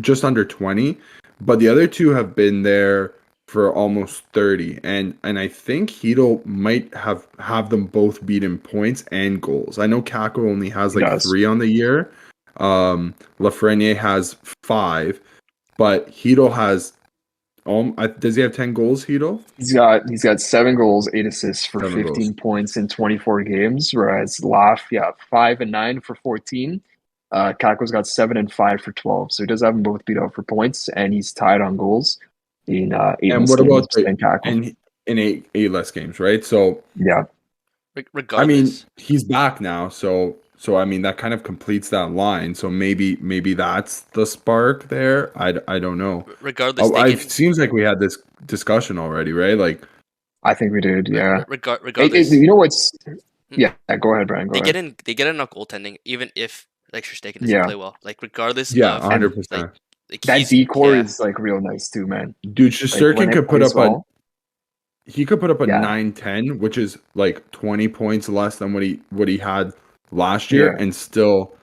just under 20, but the other 2 have been there for almost 30, and I think Hito might have them both beat in points and goals. I know Kako only has like 3 on the year. Lafreniere has 5, but Hito has does he have 10 goals, Hito? He's got 7 goals, 8 assists for 15 points in 24 games, whereas Laf, 5 and 9 for 14. Kako's got 7 and 5 for 12. So he does have them both beat out for points, and he's tied on goals in 8 and what about in 8 less games, right? So yeah. Regardless, I mean, he's back now, so I mean that kind of completes that line. So maybe that's the spark there. I don't know. Regardless, it seems like we had this discussion already, right? Like, I think we did. Yeah. Regardless, you know what's? Yeah. Go ahead, Brian. They get enough goaltending, even if like Shostakon doesn't play well. Like regardless. 100%. Like Like That he's decor yeah. is like real nice too, man. Dude, Like when Shesterkin it could put plays up a well. he could put up a Yeah, 9-10, which is like 20 points less than what he had last year, yeah, and still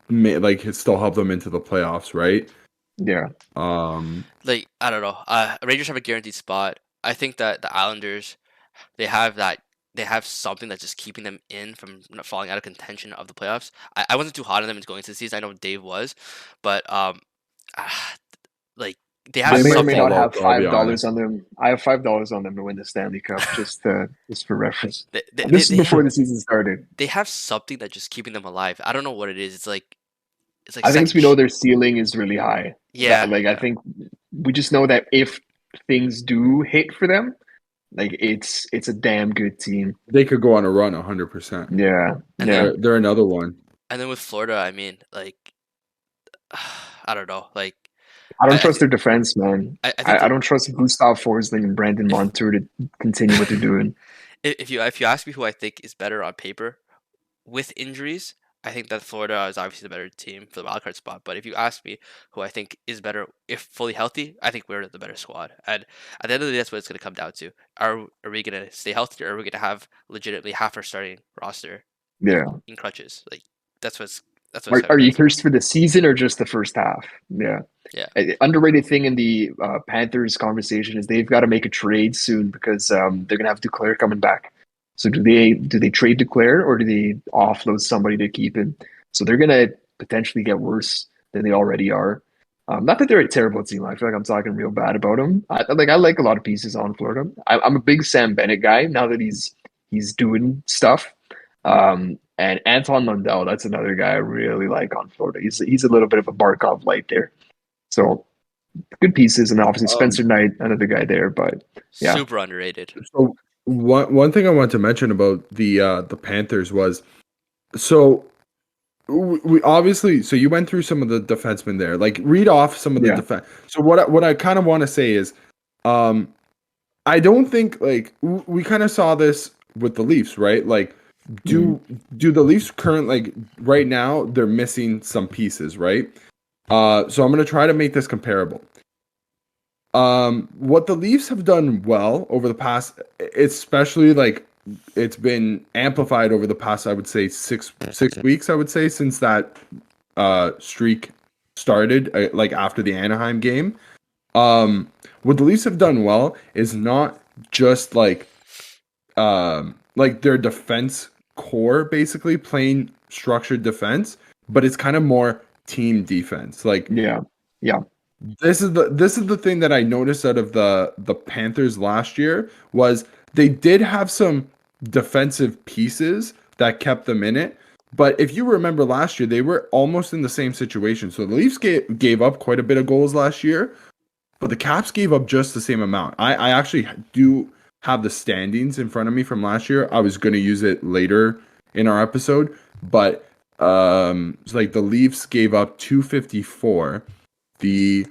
like it still help them into the playoffs, right? yeah. Like I don't know. Rangers have a guaranteed spot. I think that the Islanders they have that they have something that's just keeping them in from not falling out of contention of the playoffs. I wasn't too hot on them going into the season. I know Dave was, but ah, like they have I They may or may may something. not fall out, have though, I'll be $5 honest. on them. I have $5 on them to win the Stanley Cup, just for reference. They, they, And they, this is they before the season started. they have something that's just keeping them alive. I don't know what it is. It's like I think second. we know their ceiling is really high. Yeah, Like I yeah. think we just know that if things do hit for them, like it's a damn good team. They could go on a run 100%. Yeah, And yeah. then They're another one. with Florida, I mean, like I don't know. Like I don't I trust think their defense, man. I think I they're don't trust Gustav Forsling and Brandon if Montour to continue what they're doing. if you ask me who I think is better on paper with injuries, I think that Florida is obviously the better team for the wildcard spot. But if you ask me who I think is better if fully healthy, I think we're the better squad. And at the end of the day, that's what it's going to come down to. Are we going to stay healthy, or are we going to have legitimately half our starting roster Yeah. in crutches? Like that's what's Are, coming are down you to. thirsty for the season or just the first half? Yeah. Yeah. Underrated thing in the Panthers conversation is they've got to make a trade soon because they're gonna have Duclair coming back. So do they trade Duclair or do they offload somebody to keep him? So they're gonna potentially get worse than they already are. Not that they're a terrible team. I feel like I'm talking real bad about them. I like a lot of pieces on Florida. I'm a big Sam Bennett guy now that he's doing stuff. And Anton Lundell, that's another guy I really like on Florida. He's a little bit of a Barkov light there. So good pieces, and obviously Um, Spencer Knight, another guy there. But yeah, Super underrated. so one thing I wanted to mention about the Panthers was so we obviously so you went through some of the defensemen there. Like read off some of the yeah, defense. So what I kind of want to say is um I don't think like we kind of saw this with the Leafs, right? Like mhm, do the Leafs current like right now they're missing some pieces, right? So I'm going to try to make this comparable. What the Leafs have done well over the past, especially like it's been amplified over the past, I would say six weeks. I would say since that streak started, like after the Anaheim game. What the Leafs have done well is not just like their defense core basically playing structured defense, but it's kind of more team defense. Like yeah, yeah, this is the thing that I noticed out of the Panthers last year was they did have some defensive pieces that kept them in it. But if you remember last year, they were almost in the same situation. So the Leafs gave up quite a bit of goals last year, but the Caps gave up just the same amount. I actually do have the standings in front of me from last year. I was going to use it later in our episode, but it's like the Leafs gave up 254. The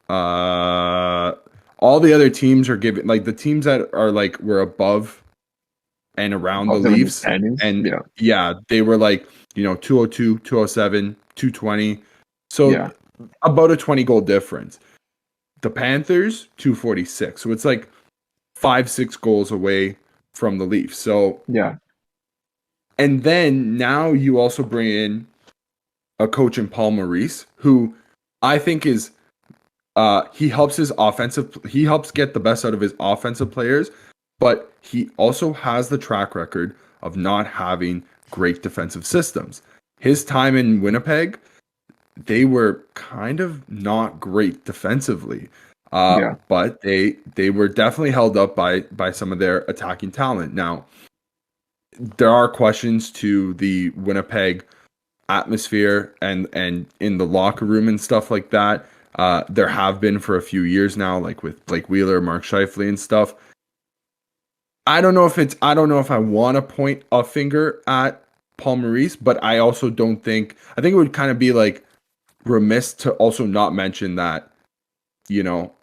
uh all the other teams are giving like the teams that are like were above and around the above them in the Leafs, standings. and Yeah, yeah, they were like 202, 207, 220. So yeah, about a 20 goal difference. The Panthers 246. So it's like 5-6 goals away from the Leafs. So yeah, and then now you also bring in a coach in Paul Maurice, who I think is he helps get the best out of his offensive players, but he also has the track record of not having great defensive systems. His time in Winnipeg, they were kind of not great defensively. yeah, But they were definitely held up by some of their attacking talent. Now, there are questions to the Winnipeg atmosphere and in the locker room and stuff like that. There have been for a few years now, like with Blake Wheeler, Mark Scheifele, and stuff. I don't know if I want to point a finger at Paul Maurice, but I also don't think I think it would kind of be like remiss to also not mention that you know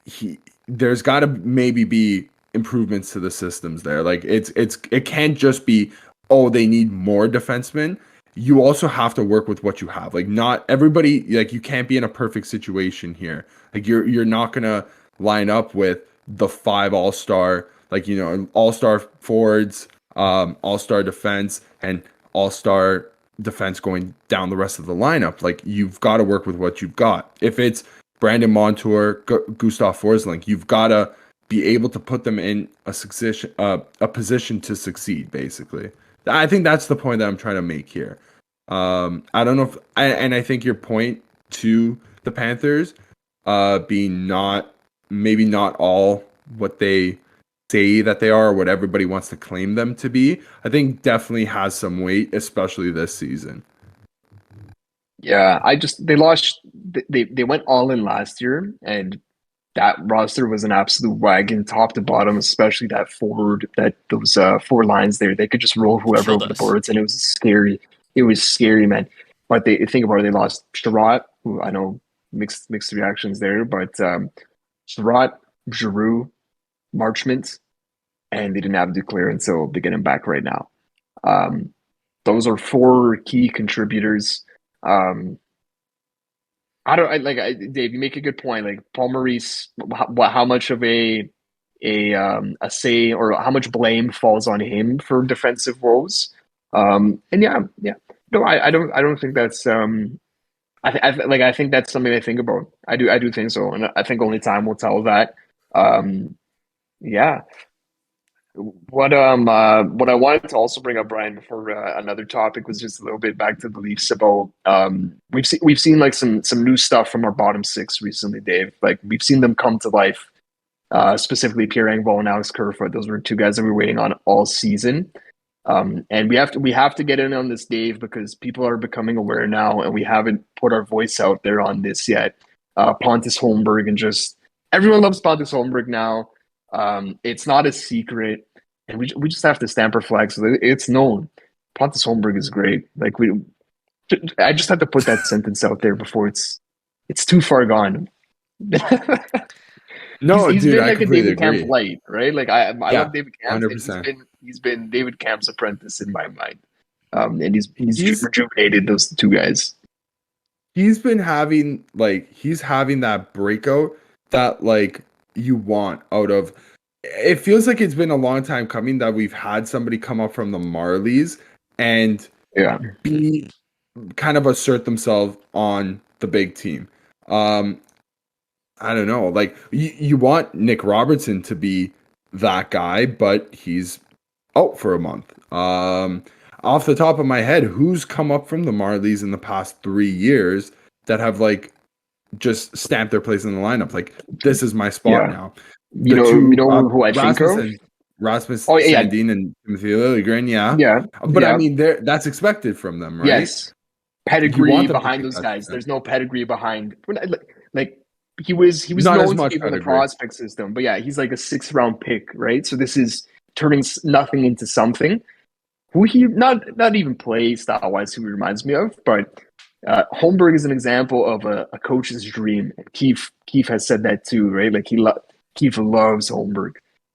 he there's got to maybe be improvements to the systems there. Like it can't just be oh they need more defensemen. you also have to work with what you have. Like not everybody, like you can't be in a perfect situation here. Like you're not gonna line up with the 5 all-star, like all-star forwards, all-star defense, and all-star defense going down the rest of the lineup. Like you've got to work with what you've got. If it's Brandon Montour, Gustav Forsling, you've got to be able to put them in a position to succeed. Basically, I think that's the point that I'm trying to make here. I don't know if, and I think your point to the Panthers, being maybe not all what they say that they are, or what everybody wants to claim them to be, I think definitely has some weight, especially this season. Yeah, they lost. They went all in last year, and that roster was an absolute wagon, top to bottom. Especially those 4 lines there. They could just roll whoever Killed over the us. boards, and it was scary. It was scary, man. But they think about it. They lost Sherratt, who I know mixed reactions there, but Sherratt, Giroux, Marchment, and they didn't have Duclair, and so they get him back right now. Those are 4 key contributors. Dave, you make a good point. Like Paul Maurice, how much of a say or how much blame falls on him for defensive woes? And yeah. No, I don't think that's I think that's something I think about. I do think so, and I think only time will tell that. Yeah. What I wanted to also bring up, Bryan, before another topic was just a little bit back to the Leafs about we've seen like some new stuff from our bottom 6 recently, Dave. Like we've seen them come to life. Specifically Pierre Engvall and Alex Kerfoot. Those were 2 guys that we were waiting on all season. And we have to get in on this, Dave, because people are becoming aware now, and we haven't put our voice out there on this yet. Pontus Holmberg, and just everyone loves Pontus Holmberg now. It's not a secret, and we just have to stamp our flag so that it's known. Pontus Holmberg is great. Like I just have to put that sentence out there before it's too far gone. No, he's dude, been I like a completely David Camp agree. light, right? Like I Yeah, love David Camp, 100%. and he's been David Camp's apprentice in my mind. And he's He's rejuvenated those 2 guys. he's having that breakout that like you want out of. It feels like it's been a long time coming that we've had somebody come up from the Marlies and Yeah, be kind of assert themselves on the big team. I don't know. Like you want Nick Robertson to be that guy, but he's out for a month. Off the top of my head, who's come up from the Marlies in the past 3 years that have like just stamped their place in the lineup? Like this is my spot yeah. now. You The two know who I think of? Rasmus Oh yeah, Sandin and Timothy Liljegren, yeah. yeah, But I yeah. mean, that's expected from them, right? Yes, You pedigree want them to behind take those that guys. step. There's no pedigree behind. Like he was Not as known to much people in the pedigree. prospect system, but yeah, he's like a 6th round pick, right? So this is turning nothing into something. Who he not even play style wise, who he reminds me of, but Holmberg is an example of a coach's dream. Keefe has said that too, right? Like Keefe loves Holmberg.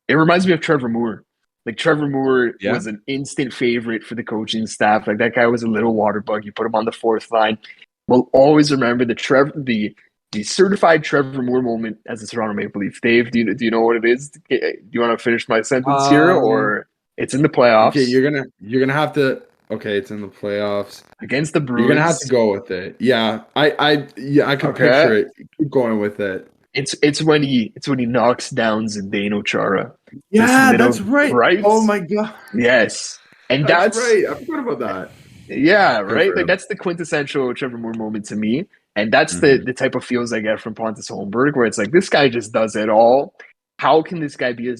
It reminds me of Trevor Moore. Like Trevor Moore Yeah. was an instant favorite for the coaching staff. Like that guy was a little water bug. You put him on the 4th line. We'll always remember the certified Trevor Moore moment as a Toronto Maple Leaf. Dave, do you know what it is? Do you want to finish my sentence here, or it's in the playoffs? Okay, you're gonna have to. Okay, it's in the playoffs against the Bruins. You're gonna have to go with it. Yeah, I can picture it. Keep going with it. It's when he knocks down Zdeno Chara. Yeah, that's right. Right? Oh my god. Yes, and that's right. I forgot about that. Yeah, right. Like that's the quintessential Trevor Moore moment to me, and that's the type of feels I get from Pontus Holmberg, where it's like this guy just does it all. How can this guy be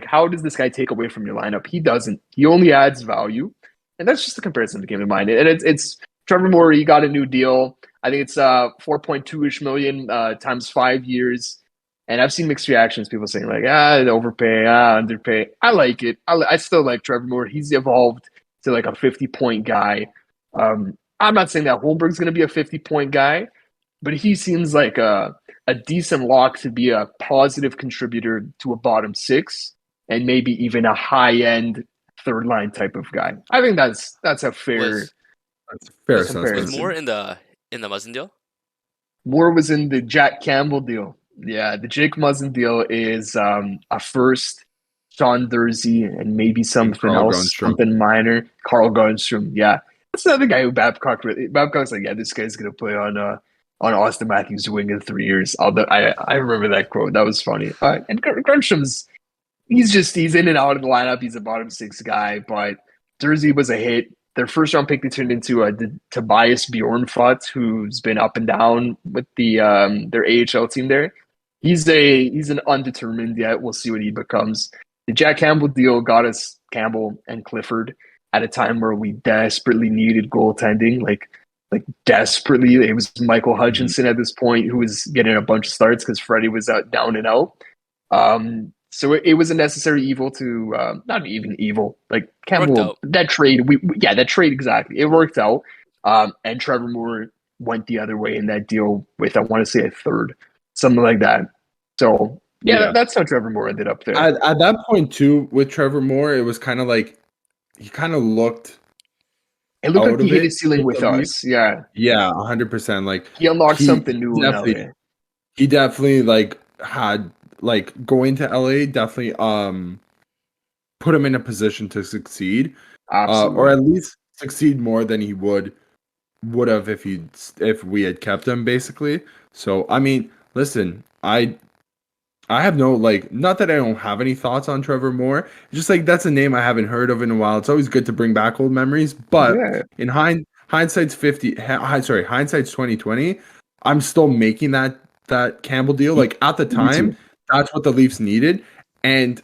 how does this guy take away from your lineup? He doesn't. He only adds value, and that's just a comparison that came to mind. And it's Trevor Moore. He got a new deal. I think it's 4.2-ish million times 5 years. And I've seen mixed reactions. People saying like, overpay, underpay. I like it. I still like Trevor Moore. He's evolved to like a 50-point guy. I'm not saying that Holmberg's going to be a 50-point guy, but he seems like a decent lock to be a positive contributor to a bottom 6 and maybe even a high-end 3rd line type of guy. I think that's a fair That's fair Was assessment. Moore in the Muzzin deal? Moore was in the Jack Campbell deal. Yeah, the Jake Muzzin deal is a first, Sean Dursey, and maybe something Carl else, Gunstrom. something minor. Carl Gunstrom. Yeah, that's another guy who Babcock's like, yeah, this guy's gonna play on Austin Matthews' wing in 3 years. I remember that quote. That was funny. And Gunstrom's he's in and out of the lineup. He's a bottom six guy, but Dursey was a hit. Their first round pick they turned into Tobias Bjornfot, who's been up and down with their AHL team there. He's an undetermined yet. We'll see what he becomes. The Jack Campbell deal got us Campbell and Clifford at a time where we desperately needed goaltending, like desperately. It was Michael Hutchinson at this point who was getting a bunch of starts because Freddie was down and out. So it was a necessary evil to not even evil. Like Campbell, that trade, that trade exactly. It worked out. And Trevor Moore went the other way in that deal with, I want to say, a third, something like that. So that's how Trevor Moore ended up there. At that point too, with Trevor Moore, it was kind of like he kind of looked. It looked like he hit his ceiling with us. Yeah, 100%. Like he unlocked something new in LA. He definitely like had. Like going to LA definitely put him in a position to succeed, or at least succeed more than he would have if we had kept him basically. So I mean, listen, I have no not that I don't have any thoughts on Trevor Moore. It's just like that's a name I haven't heard of in a while. It's always good to bring back old memories, but in hindsight's 2020. I'm still making that Campbell deal. Like at the time. That's what the Leafs needed. And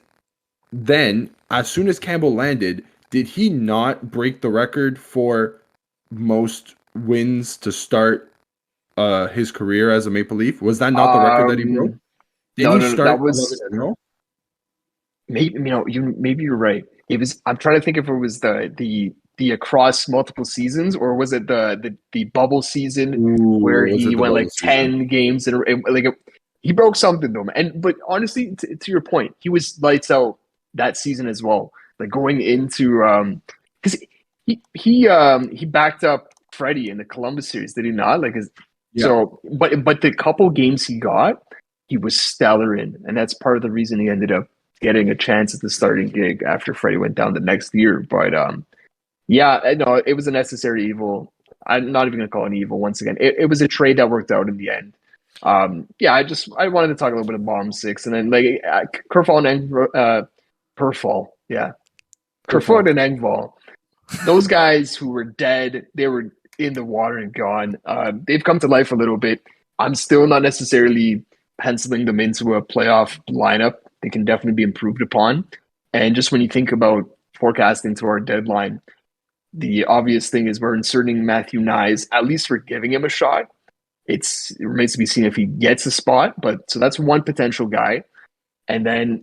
then, as soon as Campbell landed, did he not break the record for most wins to start his career as a Maple Leaf? Was that not the record that he broke? Did he start? That was. Maybe you're right. It was. I'm trying to think if it was the across multiple seasons, or was it the bubble season where he went like 10 games and like. He broke something though, man. But honestly, to your point, he was lights out that season as well. Like going into because he backed up Freddie in the Columbus series, did he not? So, but the couple games he got, he was stellar in, and that's part of the reason he ended up getting a chance at the starting gig after Freddie went down the next year. But no, it was a necessary evil. I'm not even gonna call it an evil. Once again, it was a trade that worked out in the end. I wanted to talk a little bit of bottom six, and then Kerfoot and Engvall. Those guys who were dead, they were in the water and gone. They've come to life a little bit. I'm still not necessarily penciling them into a playoff lineup. They can definitely be improved upon. And just when you think about forecasting to our deadline, the obvious thing is we're inserting Matthew Nyes, at least for giving him a shot. It remains to be seen if he gets a spot, but so that's one potential guy. And then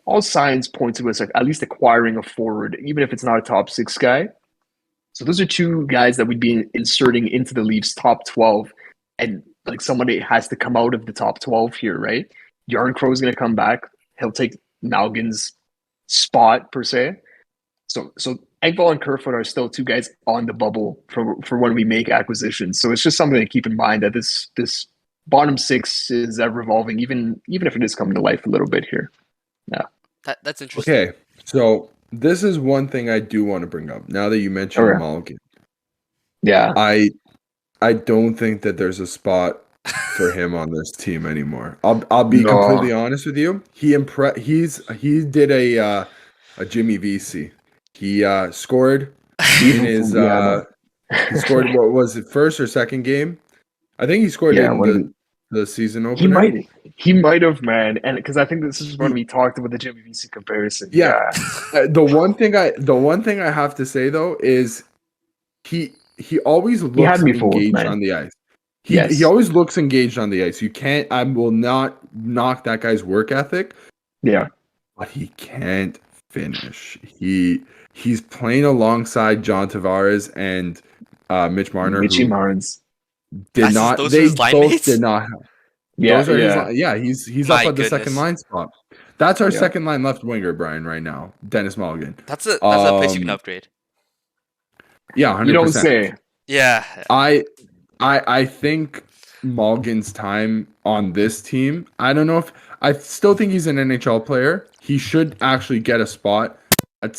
all signs point to us at least acquiring a forward, even if it's not a top six guy. So those are two guys that we'd be inserting into the Leafs top 12. And somebody has to come out of the top 12 here, right? Yarncrow is going to come back. He'll take Malgin's spot per se. So Engvall and Kerfoot are still two guys on the bubble for when we make acquisitions. So it's just something to keep in mind that this bottom six is ever evolving, even if it is coming to life a little bit here. Yeah, that's interesting. Okay, so this is one thing I do want to bring up now that you mentioned Malgin. Yeah, I don't think that there's a spot for him on this team anymore. I'll be completely honest with you. He did a Jimmy VC. He scored in his he scored what was it, first or second game? I think he scored in the season opener. He might have, man, and because I think this is when we talked about the Jimmy VC comparison. Yeah. The one thing I have to say though is he always looks engaged on the ice. He always looks engaged on the ice. I will not knock that guy's work ethic. Yeah. But he can't finish. He's playing alongside John Tavares and Mitch Marner. Mitchie Marnes did not. They both did not have. Yeah, those are he's up at the second line spot. That's our second line left winger, Bryan, right now. Dennis Mulligan. That's a pitch you can upgrade. Yeah, You don't 100%. say. Yeah. I think Malgin's time on this team, I don't know if I still think he's an NHL player. He should actually get a spot at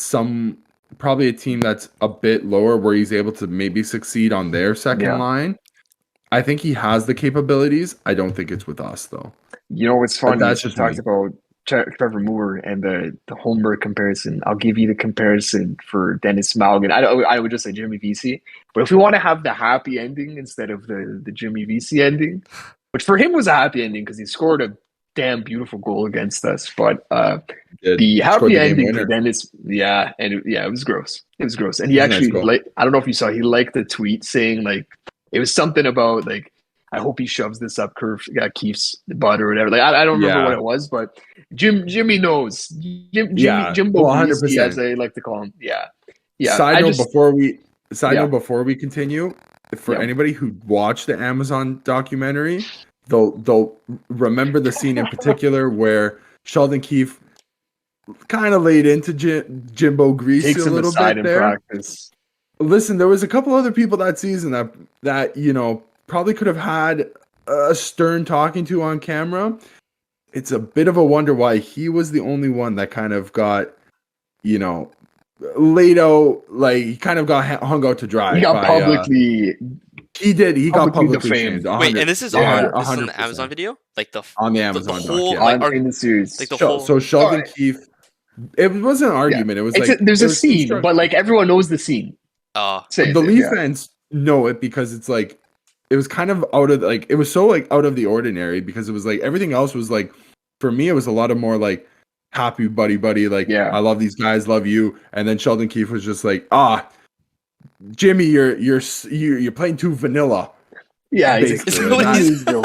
probably a team that's a bit lower where he's able to maybe succeed on their second Yeah. line. I think he has the capabilities. I don't think it's with us though. You know what's funny? That's You just talked me. about Trevor Moore and the Holmberg comparison. I'll give you the comparison for Dennis Malgin. I would just say Jimmy Vesey. But if we want to have the happy ending instead of the Jimmy Vesey ending, which for him was a happy ending because he scored a damn beautiful goal against us. But the Scored happy the game ending for winner. Dennis, it was gross. It was gross. And It he was a nice actually, goal. like, I don't know if you saw, he liked the tweet saying like it was something about like, I hope he shoves this up Keith's butt or whatever. Like I don't remember what it was, but Jimmy knows. Yeah, Jimbo well, Greasy, as 100%. I like to call him. Yeah, yeah. Side note Yeah. before we continue, for Yeah. anybody who watched the Amazon documentary, they'll remember the scene in particular where Sheldon Keefe kind of laid into Jimbo Greasy Takes a him little aside bit in there. practice. Listen, there was a couple other people that season that probably could have had a stern talking to on camera. It's a bit of a wonder why he was the only one that kind of got, laid out, like he kind of got hung out to dry. He got by, publicly. he did. He got publicly defamed. shamed. Wait, and this is Yeah. on this is on the Amazon video, like on the the Amazon whole doc, yeah. like In the series. like the whole. So Sheldon Oh, Keefe, it wasn't an argument. It was like there's it a was scene, constructive. but like everyone knows the scene. The Leaf fans know it because it's like it was kind of out of like it was so like out of the ordinary because it was like everything else was like for me it was a lot of more like happy buddy like I love these guys, love you, and then Sheldon Keefe was just like Jimmy, you're playing too vanilla. Yeah, he's like,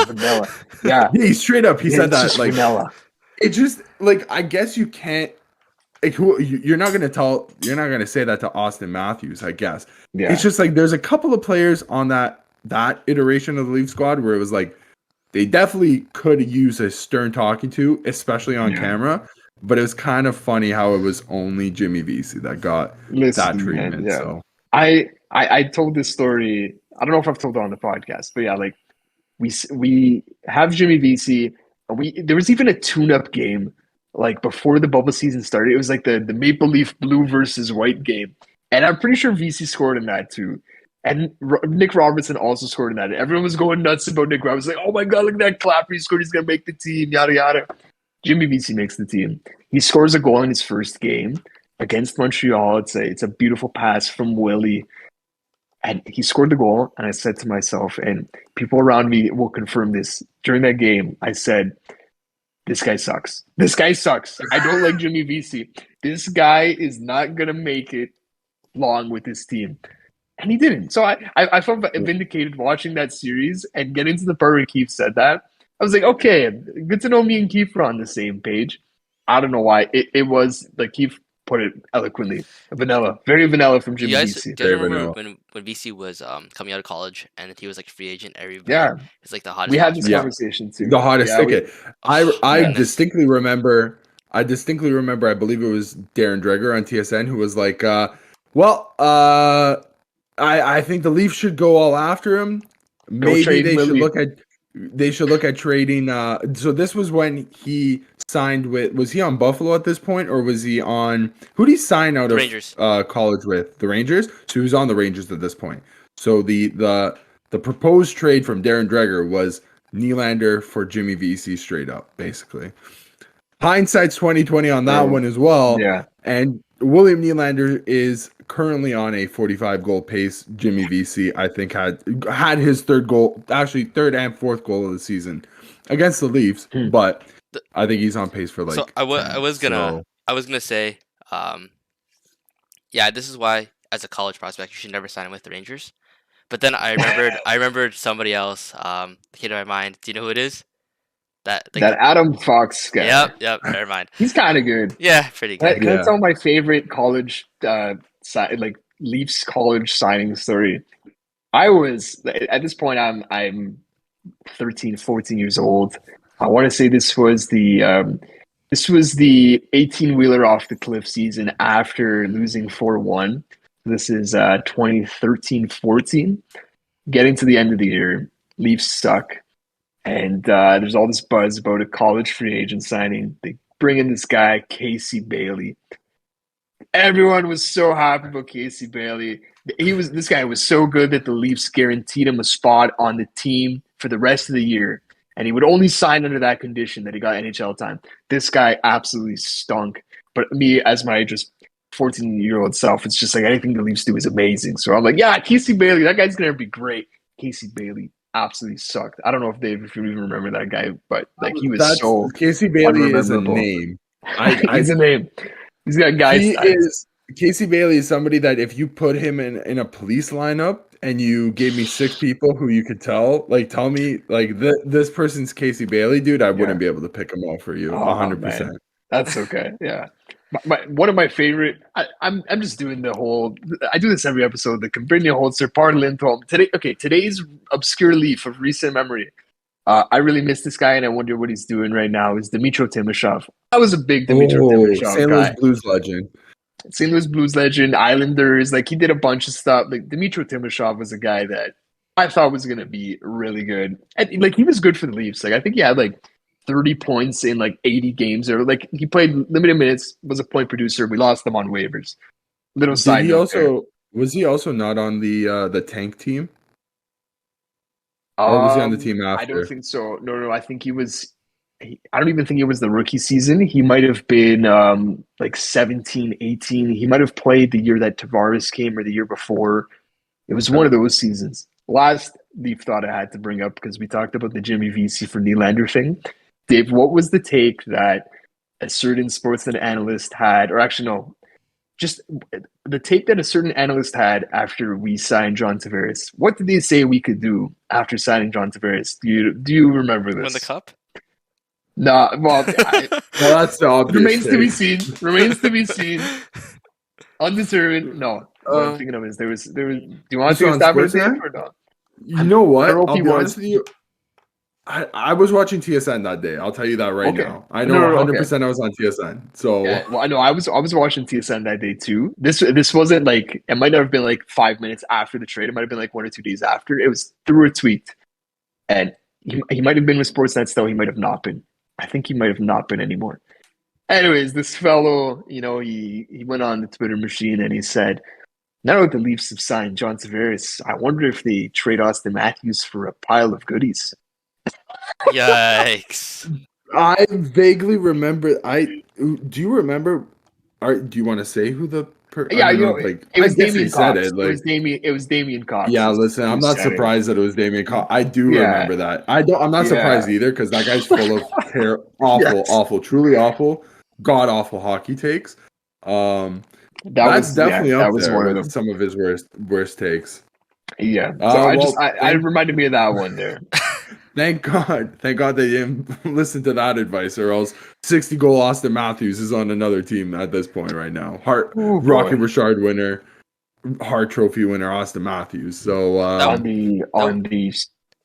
vanilla. Yeah, he straight up he said that like vanilla. It just like I guess you can't. Like you're not gonna say that to Austin Matthews, I guess. Yeah. It's just like there's a couple of players on that iteration of the Leaf squad where it was like they definitely could use a stern talking to, especially on camera. But it was kind of funny how it was only Jimmy Vesey that got that treatment. Man, So I told this story. I don't know if I've told it on the podcast, but yeah, like we have Jimmy Vesey. There was even a tune-up game. Like before the bubble season started, it was like the Maple Leaf blue versus white game. And I'm pretty sure VC scored in that too. And Nick Robertson also scored in that. Everyone was going nuts about Nick Robertson. Like, oh my God, look at that clapper. He scored. He's going to make the team, yada, yada. Jimmy VC makes the team. He scores a goal in his first game against Montreal. It's a beautiful pass from Willie. And he scored the goal. And I said to myself, and people around me will confirm this, during that game, I said, this guy sucks. This guy sucks. I don't like Jimmy Vesey. This guy is not going to make it long with this team. And he didn't. So I felt vindicated watching that series and getting to the part where Keith said that. I was like, okay, good to know me and Keith are on the same page. I don't know why. It was, like Keith put it eloquently, vanilla. Very vanilla from Jimmy Vesey. Do you guys remember when Vesey was coming out of college and he was like free agent? Everybody, it's like the hottest. We had this conversation too. The hottest ticket. I distinctly remember. I believe it was Darren Dreger on TSN who was like, I think the Leafs should go all after him. Maybe they should look at trading. So this was when he signed with. Was he on Buffalo at this point, or was he on? Who did he sign out of Rangers. College with? The Rangers. So he was on the Rangers at this point. So the proposed trade from Darren Dreger was Nylander for Jimmy Vesey straight up, basically. Hindsight's 2020 on that one as well. Yeah. And William Nylander is currently on a 45 goal pace. Jimmy Vesey, I think, had his third and fourth goal of the season against the Leafs, but I think he's on pace for like. So I was gonna say, this is why as a college prospect you should never sign with the Rangers. But then I remembered somebody else came to my mind. Do you know who it is? That Adam Fox guy. Yep. Never mind. He's kind of good. Yeah, pretty good. Can I tell my favorite college, Leafs college signing story? I was at this point. I'm 13, 14 years old. I want to say this was the 18-wheeler off the cliff season after losing 4-1. This is 2013-14. Getting to the end of the year, Leafs suck. And there's all this buzz about a college free agent signing. They bring in this guy, Casey Bailey. Everyone was so happy about Casey Bailey. This guy was so good that the Leafs guaranteed him a spot on the team for the rest of the year. And he would only sign under that condition that he got NHL time. This guy absolutely stunk. But me, as my just 14-year-old self, it's just like anything the Leafs do is amazing. So I'm like, yeah, Casey Bailey, that guy's going to be great. Casey Bailey absolutely sucked. I don't know if you even remember that guy, but like he was so Casey Bailey is a name. He's a name. He's got guys. Casey Bailey is somebody that if you put him in a police lineup and you gave me 6 people who you could tell me like this person's Casey Bailey, dude, I wouldn't be able to pick him out for you 100%. That's okay. Yeah. One of my favorite. I'm just doing the whole. I do this every episode. The Cambrinia Holzer, Par Lindholm. Today's obscure Leaf of recent memory. I really miss this guy, and I wonder what he's doing right now. Is Dmytro Timashov? I was a big Dmytro Timashov St. Louis guy. Blues legend. St. Louis Blues legend, Islanders. Like he did a bunch of stuff. Like Dmytro Timashov was a guy that I thought was going to be really good. And like he was good for the Leafs. Like I think he had like 30 points in like 80 games, or like he played limited minutes, was a point producer. We lost them on waivers. Little side note. Was he also not on the tank team? Or was he on the team after? I don't think so. No. I think he was. I don't even think it was the rookie season. He might have been like 17, 18. He might have played the year that Tavares came or the year before. It was one of those seasons. Last Leaf thought I had to bring up because we talked about the Jimmy Vesey for Nylander thing. Dave, what was the take that a certain sportsnet analyst had, or actually no, just the take that a certain analyst had after we signed John Tavares? What did they say we could do after signing John Tavares? Do you remember this? Win the cup? No, well, that's the obvious remains thing. to be seen. Remains to be seen. Undetermined. No, what I'm thinking of is there was. Do you want to take a stab at it or not? You know what? I'll be honest with you. I was watching TSN that day. I'll tell you that right now. I know 100% I was on TSN. So well, I know I was watching TSN that day too. This wasn't like, it might not have been like 5 minutes after the trade. It might have been like 1 or 2 days after. It was through a tweet, and he might have been with Sportsnet still. He might have not been. I think he might have not been anymore. Anyways, this fellow, he went on the Twitter machine and he said, "Now that the Leafs have signed John Tavares, I wonder if they trade Austin Matthews for a pile of goodies." Yikes! I vaguely remember. Do you remember? Do you want to say who the? It was Damien Cox. It was Damien Cox. Yeah, listen, I'm not surprised that it was Damien Cox. I do remember that. I'm not surprised either because that guy's full of awful, truly awful, god awful hockey takes. That's definitely up there one of some of his worst takes. Yeah, so I reminded me of that one there. Thank God they didn't listen to that advice, or else 60-goal Austin Matthews is on another team at this point right now. Rocky Richard winner, Hart Trophy winner Austin Matthews. So on the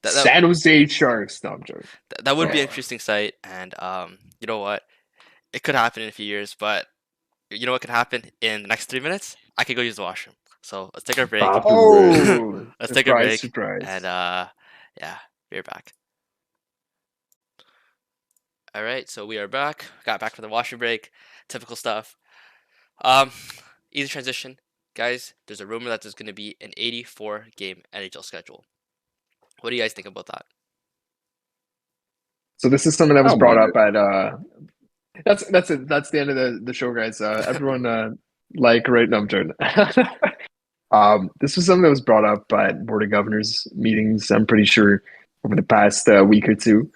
San Jose Sharks, that would be an interesting sight, and you know what? It could happen in a few years, but you know what could happen in the next 3 minutes? I could go use the washroom. So let's take our break. Let's take our break, surprise. And we're back. All right, so we are back. Got back from the washroom break. Typical stuff. Easy transition. Guys, there's a rumor that there's going to be an 84-game NHL schedule. What do you guys think about that? So this is something that was brought up at that's it. That's the end of the show, guys. Everyone right now I'm joking. This was something that was brought up at Board of Governors meetings, I'm pretty sure, over the past week or two.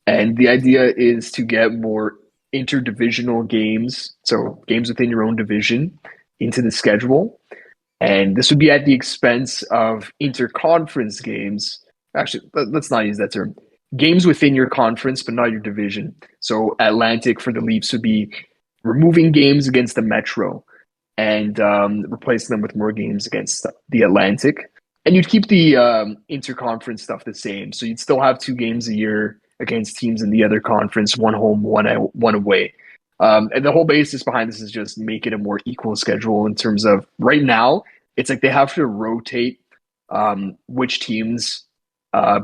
And the idea is to get more interdivisional games, so games within your own division, into the schedule. And this would be at the expense of interconference games. Actually, let's not use that term. Games within your conference, but not your division. So Atlantic for the Leafs would be removing games against the Metro and replacing them with more games against the Atlantic. And you'd keep the interconference stuff the same. So you'd still have 2 games a year against teams in the other conference, one home, one away. And the whole basis behind this is just make it a more equal schedule in terms of right now, it's like they have to rotate which teams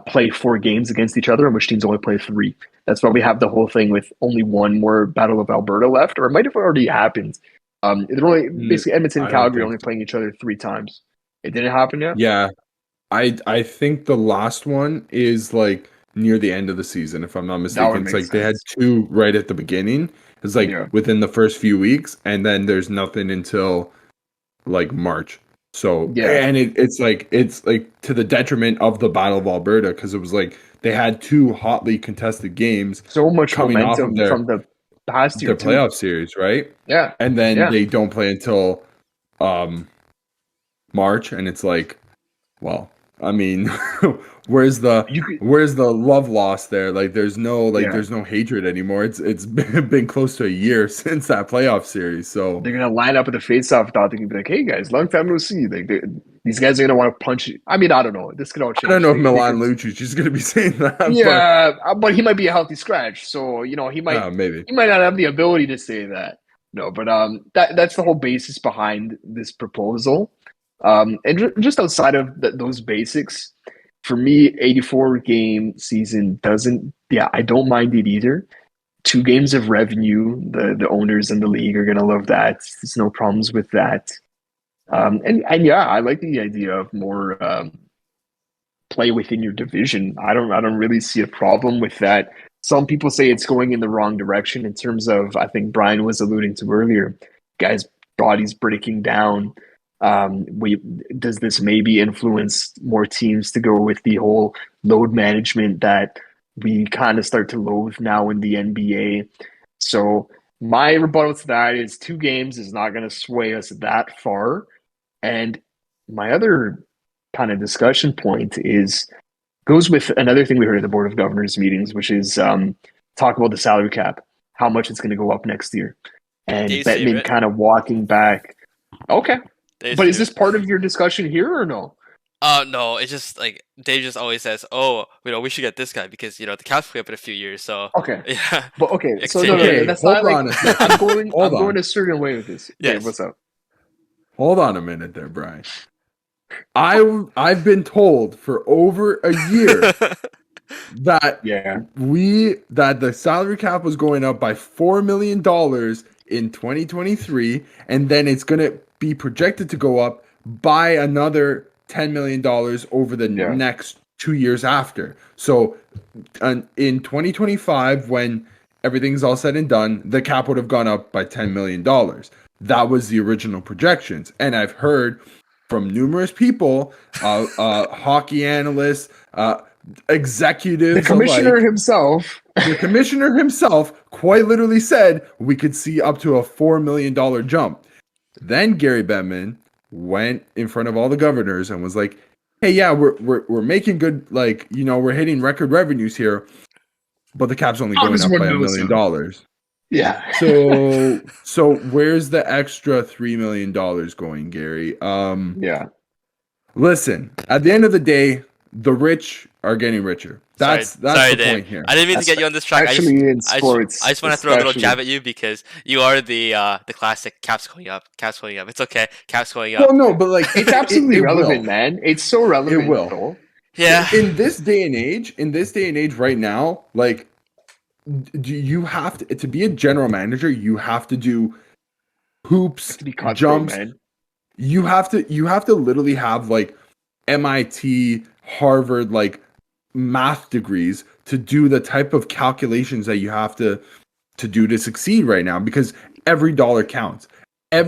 play 4 games against each other and which teams only play 3. That's why we have the whole thing with only one more Battle of Alberta left, or it might have already happened. They're only basically Edmonton and Calgary only playing each other 3 times. It didn't happen yet? Yeah. I think the last one is like near the end of the season, if I'm not mistaken. It's like they had 2 right at the beginning. It's like within the first few weeks, and then there's nothing until like March. So and it's like to the detriment of the Battle of Alberta, because it was like they had 2 hotly contested games, so much coming off of from the past year, their playoff series, right? Yeah, and then they don't play until March, and it's like, well, I mean, where's the love lost there? Like, there's no there's no hatred anymore. It's been close to a year since that playoff series. So they're gonna line up at the face-off dot. They can be like, "Hey guys, long time no see." Like, these guys are gonna want to punch you. I mean, I don't know. This could all change. I don't know if Milan Lucic is gonna be saying that. Yeah, but he might be a healthy scratch, so he might maybe he might not have the ability to say that. No, but that's the whole basis behind this proposal. And just outside of those basics, for me, 84-game season doesn't. Yeah, I don't mind it either. 2 games of revenue. The owners in the league are gonna love that. There's no problems with that. And yeah, I like the idea of more play within your division. I don't really see a problem with that. Some people say it's going in the wrong direction in terms of, I think Bryan was alluding to earlier, guys' bodies breaking down. Does this maybe influence more teams to go with the whole load management that we kind of start to loathe now in the NBA? So my rebuttal to that is 2 games is not going to sway us that far. And my other kind of discussion point goes with another thing we heard at the Board of Governors meetings, which is talk about the salary cap, how much it's going to go up next year. And Bettman kind of walking back. Okay. But is this part of your discussion here or no? No, it's just like Dave just always says, "Oh, we should get this guy because the Caps play up in a few years." So okay, yeah, but okay, so no, that's not like I'm going a certain way with this. Yes. Dave, what's up? Hold on a minute there, Bryan. I've been told for over a year that the salary cap was going up by $4 million in 2023, and then it's going to be projected to go up by another $10 million over the next 2 years after. So in 2025, when everything's all said and done, the cap would have gone up by $10 million. That was the original projections. And I've heard from numerous people, hockey analysts, executives. The commissioner himself. The commissioner himself quite literally said we could see up to a $4 million jump. Then Gary Bettman went in front of all the governors and was like, "Hey, yeah, we're making good, we're hitting record revenues here, but the cap's only going up by $1 million." Yeah. So where's the extra $3 million going, Gary? Listen, at the end of the day, the rich are getting richer. That's the point here. I didn't mean to get you on this track. Actually, in sports, I just want to throw a little jab at you because you are the classic Caps going up. Caps going up. It's okay. Caps going up. Well, no, but like it's absolutely relevant, man. It's so relevant. It will. Yeah. In this day and age, right now, like, you have to be a general manager. You have to do hoops, jumps. Man. You have to literally have like MIT, Harvard, like math degrees to do the type of calculations that you have to do to succeed right now, because every dollar counts. I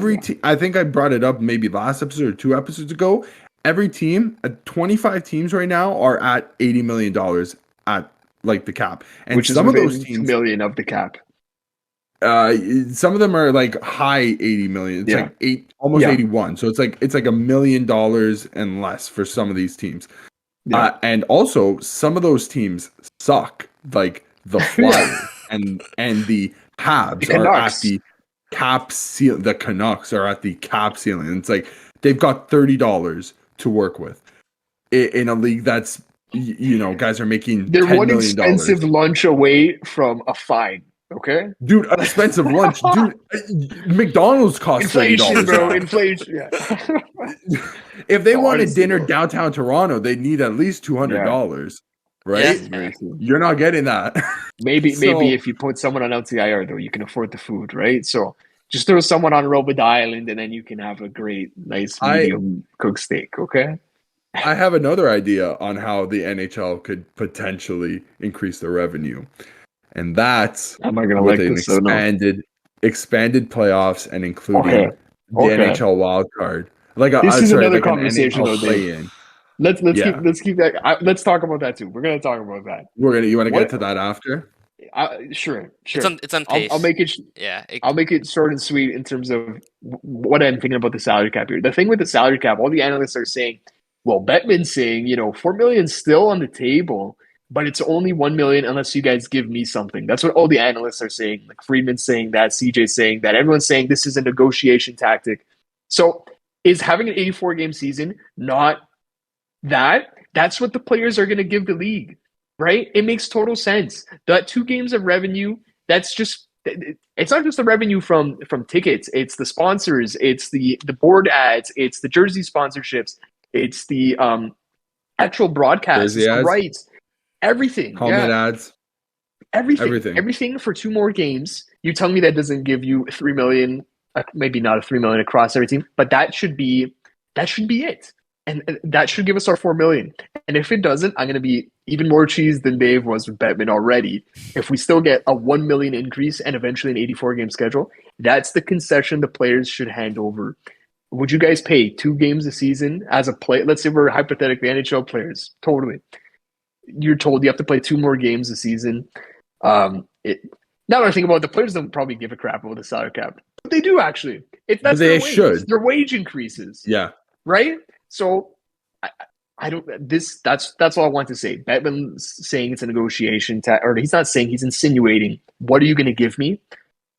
think I brought it up maybe last episode or 2 episodes ago. Every team, 25 teams right now are at $80 million at like the cap, and which some is of those teams, $2 million of the cap. Some of them are like high 80 million. It's like almost 81. So it's like $1 million and less for some of these teams. And also some of those teams suck. Like the Flyers and the Habs are at the cap ceiling. The Canucks are at the cap ceiling. It's like they've got $30 to work with in a league that's, guys are making they're $10 one million. expensive lunch away from a fine. Okay, Dude, expensive lunch. Dude, McDonald's costs inflation, $30 bro, now. inflation. Yeah. If they wanted Honestly, dinner though. downtown Toronto, they'd need at least Yeah, $200, Yeah, right? this is yeah. very true. You're not getting that. Maybe So if you put someone on LTIR though, you can afford the food, right? So just throw someone on Robot Island, and then you can have a great, nice I medium cooked steak. Okay. I have another idea on how the NHL could potentially increase their revenue. And that's Am I gonna with like an this or no? expanded playoffs and Okay. including the Okay. NHL wild card. Like This is sorry, another like an conversation NHL though, Dave. play-in. Let's Yeah. keep that. Let's talk about that too. We're gonna talk about that. You want to get What? to that after? Sure, It's sure. on I'll pace. make it. Yeah, I'll make it short and sweet in terms of what I'm thinking about the salary cap here. The thing with the salary cap, all the analysts are saying, well, Bettman's saying, 4 million still on the table, but it's only 1 million unless you guys give me something. That's what all the analysts are saying. Like Friedman's saying that, CJ's saying that, everyone's saying this is a negotiation tactic. So is having an 84 game season not that? That's what the players are going to give the league, right? It makes total sense. That 2 games of revenue, that's just it's not just the revenue from tickets, it's the sponsors, it's the board ads, it's the jersey sponsorships, it's the actual broadcasts, it's Jersey the ads, rights, everything. helmet Yeah, ads, everything, everything. everything for 2 more games. You tell me that doesn't give you 3 million, maybe not a 3 million across every team, but that should be it. And that should give us our 4 million. And if it doesn't, I'm going to be even more cheesed than Dave was with Bettman already. If we still get a 1 million increase and eventually an 84 game schedule, that's the concession the players should hand over. Would you guys pay 2 games a season as a play? Let's say we're hypothetically NHL players. Totally. You're told you have to play 2 more games a season. Now that I think about it, the players don't probably give a crap about the salary cap, but they do actually. If that's But they their wage, should. their wage increases, Yeah. right? So I don't. That's all I want to say. Bettman's saying it's a negotiation, or he's not saying. He's insinuating. What are you going to give me?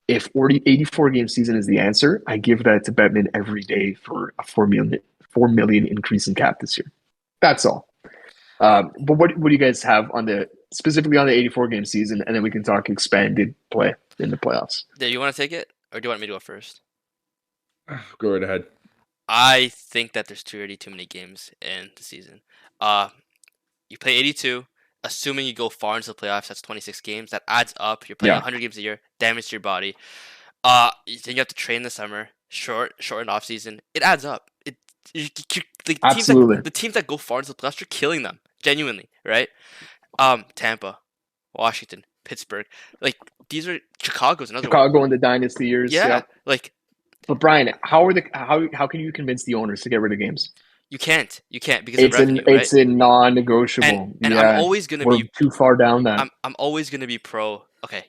If 84 game season is the answer, I give that to Bettman every day for a 4 million increase in cap this year. That's all. But what do you guys have specifically on the 84 game season, and then we can talk expanded play in the playoffs. Do you want to take it, or do you want me to go first? Go right ahead. I think that there's already too many games in the season. You play 82, assuming you go far into the playoffs. That's 26 games. That adds up. You're playing 100 games a year. Damage to your body. Then you have to train in the summer. Shortened off season. It adds up. Absolutely. The teams that go far into the playoffs, you're killing them. Genuinely, right? Tampa, Washington, Pittsburgh. Like these are Chicago's another Chicago one. in the dynasty years. Yeah. Like. But Bryan, how can you convince the owners to get rid of games? You can't because of revenue, right? It's a non-negotiable. And I'm always gonna be too far down that. I'm always gonna be pro. Okay,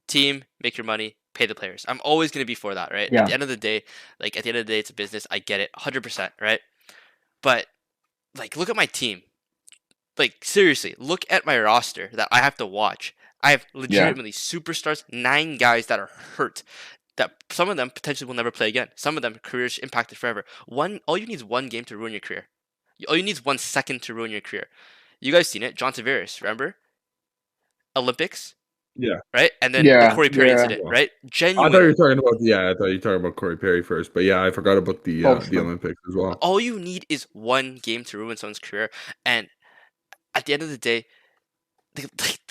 team, make your money, pay the players. I'm always gonna be for that, right? Yeah. At the end of the day, it's a business. I get it, 100%, right? But like, look at my team. Like seriously, look at my roster that I have to watch. I have legitimately superstars, 9 guys that are hurt. That some of them potentially will never play again. Some of them careers impacted forever. All you need is 1 game to ruin your career. All you need is 1 second to ruin your career. You guys seen it? John Tavares, remember? Olympics. Yeah. Right, and then the Corey Perry incident. Right. Genuine. I thought you were talking about Corey Perry first, but yeah, I forgot about the Olympics as well. All you need is 1 game to ruin someone's career, and at the end of the day,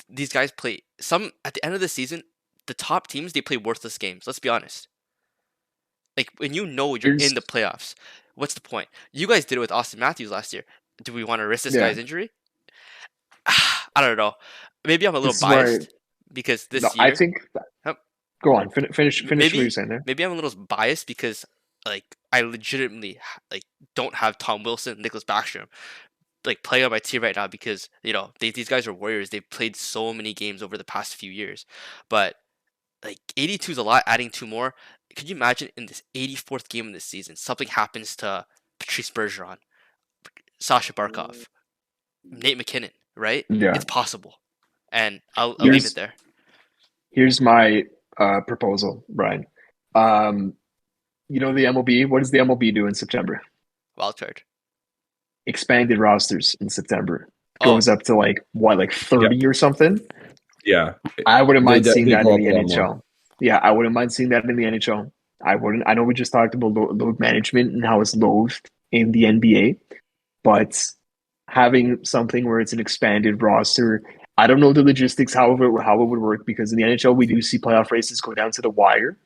these guys play some. At the end of the season, the top teams, they play worthless games. Let's be honest. Like when you're in the playoffs, what's the point? You guys did it with Austin Matthews last year. Do we want to risk this guy's injury? I don't know. Maybe I'm a little biased because this year. I think. Go on. Finish what you're saying there. Maybe I'm a little biased because I legitimately don't have Tom Wilson, Nicholas Backstrom playing on my team right now because these guys are warriors. They've played so many games over the past few years, but 82 is a lot. Adding 2 more, could you imagine in this 84th game of this season something happens to Patrice Bergeron, Sasha Barkov, Nate McKinnon? Right? Yeah, it's possible, and I'll leave it there. Here's my proposal, Bryan. The MLB. What does the MLB do in September? Wildcard. Expanded rosters in September. Goes up to 30 or something. Yeah, I wouldn't mind seeing they that in go up the a lot more. NHL. Yeah, I wouldn't mind seeing that in the NHL. I wouldn't. I know we just talked about load management and how it's loathed in the NBA, but having something where it's an expanded roster, I don't know the logistics how it would work because in the NHL we do see playoff races go down to the wire.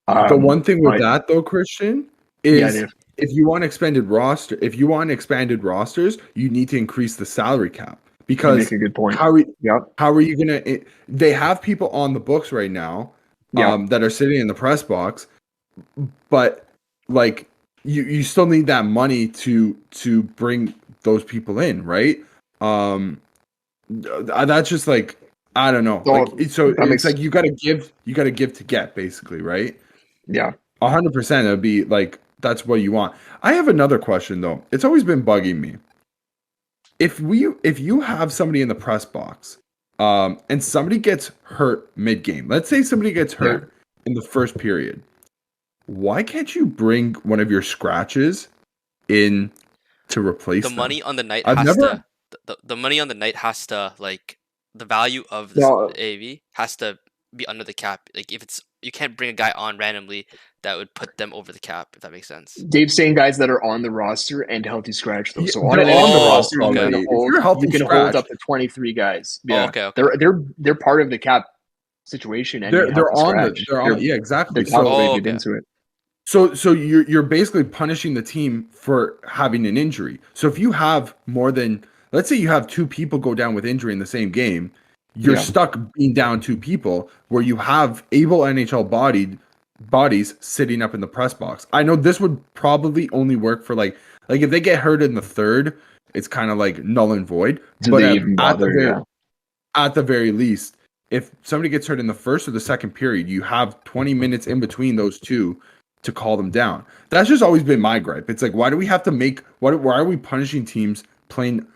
The one thing with But that though, Christian, yeah, is if you want expanded rosters, you need to increase the salary cap you make because a good point. how are, Yep, how are you gonna? They have people on the books right now, yep. that are sitting in the press box, but like you still need that money to bring those people in, right? Um, that's just like I don't know, like So so that it's makes like you got to give to get, basically, right? yeah. 100%. It'd be like that's what you want. I have another question though. It's always been bugging me. If you have somebody in the press box, and somebody gets hurt mid game. Let's say somebody gets Yeah. hurt in the first period. Why can't you bring one of your scratches in to replace The them? money on the night I've has never. to the money on the night has to like the value of this No, AV has to be under the cap. Like if it's you can't bring a guy on randomly that would put them over the cap, if that makes sense. Dave's saying guys that are on the roster and healthy scratch though. Yeah, So on they're an on the NHL Oh, roster, roster you okay. can already. If hold you're you healthy can hold up scratch, to 23 guys. Oh, Yeah, okay, okay. they're part of the cap situation and they're healthy scratch. they're on yeah, exactly. They're So Oh, calculated okay. into it. so you're basically punishing the team for having an injury. So if you have more than, let's say you have two people go down with injury in the same game, you're Yeah, stuck being down two people where you have able NHL bodies sitting up in the press box. I know this would probably only work for like if they get hurt in the third, it's kind of like null and void. do But they even bother? Yeah, at the very least, if somebody gets hurt in the first or the second period, you have 20 minutes in between those two to call them down. That's just always been my gripe. It's like, why do we have to why are we punishing teams playing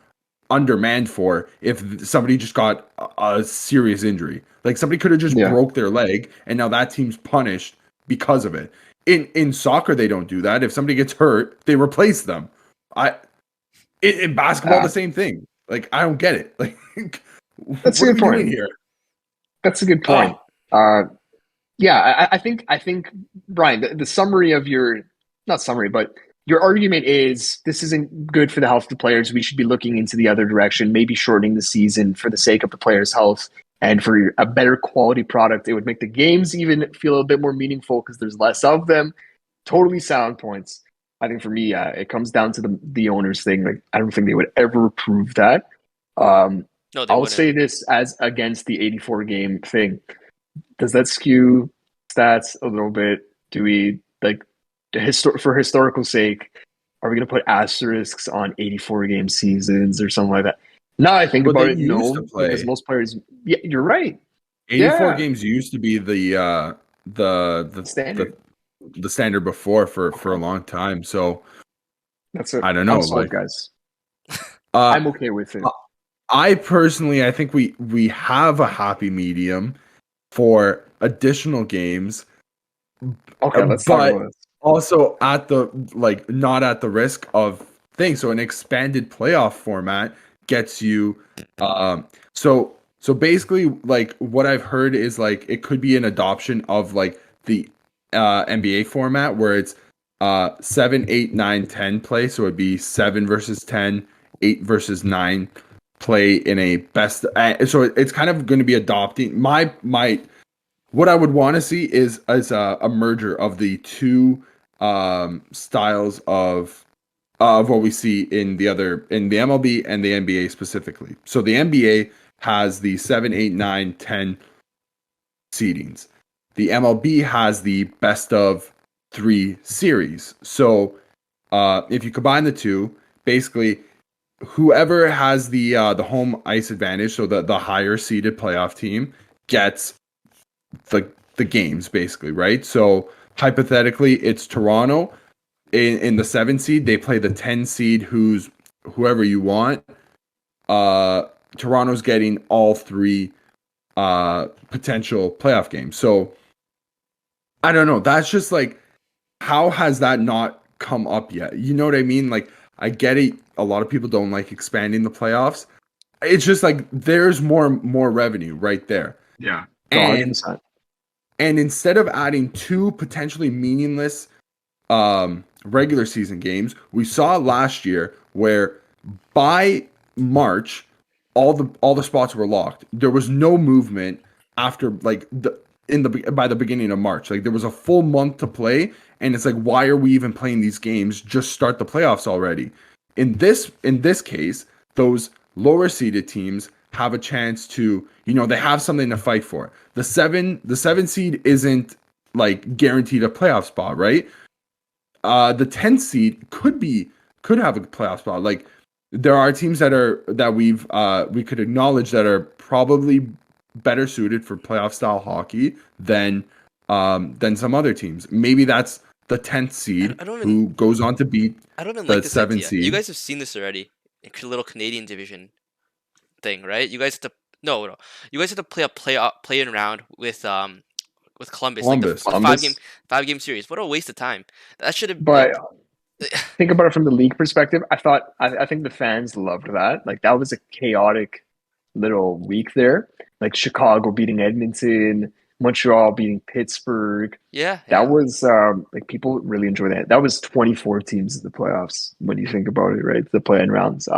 undermanned for if somebody just got a serious injury? Like somebody could have just yeah. broke their leg and now that team's punished because of it. In soccer, they don't do that. If somebody gets hurt, they replace them. I in basketball, Uh, the same thing. Like, I don't get it. Like, that's what a are good we doing point. here? That's a good point. Ah, Yeah, I think Brian, the summary of your not summary, but your argument is this isn't good for the health of the players. We should be looking into the other direction, maybe shortening the season for the sake of the players' health and for a better quality product. It would make the games even feel a bit more meaningful because there's less of them. Totally sound points. I think for me, it comes down to the owners thing. Like I don't think they would ever approve that. Um, No, they I'll wouldn't. say this as against the 84 game thing. Does that skew stats a little bit? Do we like for historical sake? Are we going to put asterisks on 84 game seasons or something like that? Now I think but they about it, used to no, because play most players. Yeah, you're right. 84 Yeah, games used to be the standard. the standard before for a Okay, long time. So that's it. I don't I'm know. sold, Like, guys. uh, I'm okay with it. I personally, I think we have a happy medium for additional games, Okay, let's talk but about it. also at the like not at the risk of things. So an expanded playoff format gets you so basically like what I've heard is like it could be an adoption of like the NBA format where it's 7, 8, 9, 10 play. So it'd be 7 versus 10, 8 versus 9 play in a best so it's kind of going to be adopting my what I would want to see is as a merger of the two styles of what we see in the MLB and the NBA specifically. So the NBA has the 7, 8, 9, 10 seedings. The MLB has the best of 3 series. So if you combine the two, basically whoever has the home ice advantage, so the higher seeded playoff team gets the games basically, right? So hypothetically, it's Toronto in the 7 seed. They play the 10 seed, who's whoever you want. Uh, Toronto's getting all 3 potential playoff games. So I don't know. That's just like, how has that not come up yet? You know what I mean? Like, I get it. A lot of people don't like expanding the playoffs. It's just like there's more revenue right there. Yeah. And 100%. and instead of adding two potentially meaningless regular season games, we saw last year where by March all the spots were locked. There was no movement after like by the beginning of March. Like there was a full month to play, and it's like, why are we even playing these games? Just start the playoffs already. In this case, those lower seeded teams have a chance to, they have something to fight for. The seven seed isn't like guaranteed a playoff spot, right? The 10th seed could have a playoff spot. Like there are teams that we could acknowledge that are probably better suited for playoff style hockey than some other teams. Maybe that's the 10th seed I don't who goes on to beat I don't even the like this 7th idea. You seed. guys have seen this already. A little Canadian division thing, right? You guys have to no. You guys have to play in round with Columbus, like the Columbus. 5 game series. What a waste of time. That should have But like think about it from the league perspective. I think the fans loved that. Like that was a chaotic little week there. Like Chicago beating Edmonton, Montreal beating Pittsburgh. yeah. That was like people really enjoyed that. That was 24 teams in the playoffs when you think about it, right? The play-in rounds.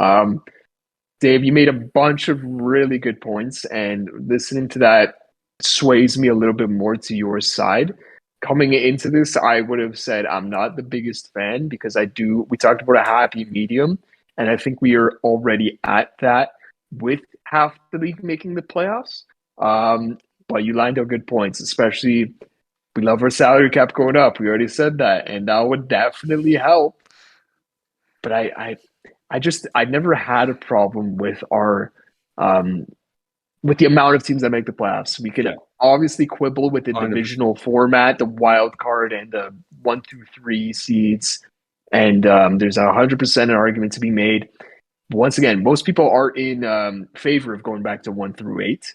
Dave, you made a bunch of really good points, and listening to that sways me a little bit more to your side. Coming into this, I would have said I'm not the biggest fan because we talked about a happy medium, and I think we are already at that with half the league making the playoffs. But you lined up good points, especially we love our salary cap going up. We already said that, and that would definitely help. But I never had a problem with our with the amount of teams that make the playoffs. We could obviously quibble with the 100%. divisional format, the wild card, and the 1, 2, 3 seeds. And there's 100% an argument to be made. But once again, most people are in favor of going back to 1 through 8.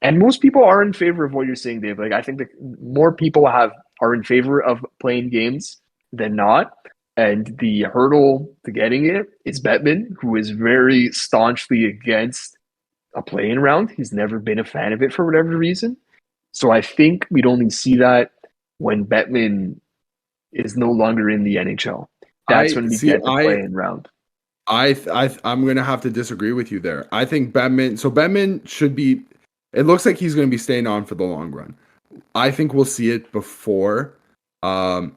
And most people are in favor of what you're saying, Dave. Like I think that more people are in favor of playing games than not. And the hurdle to getting it is Bettman, who is very staunchly against a play-in round. He's never been a fan of it for whatever reason. So I think we'd only see that when Bettman is no longer in the NHL. That's when we get the play-in round. I'm gonna have to disagree with you there. I think Bettman should be. It looks like he's gonna be staying on for the long run. I think we'll see it before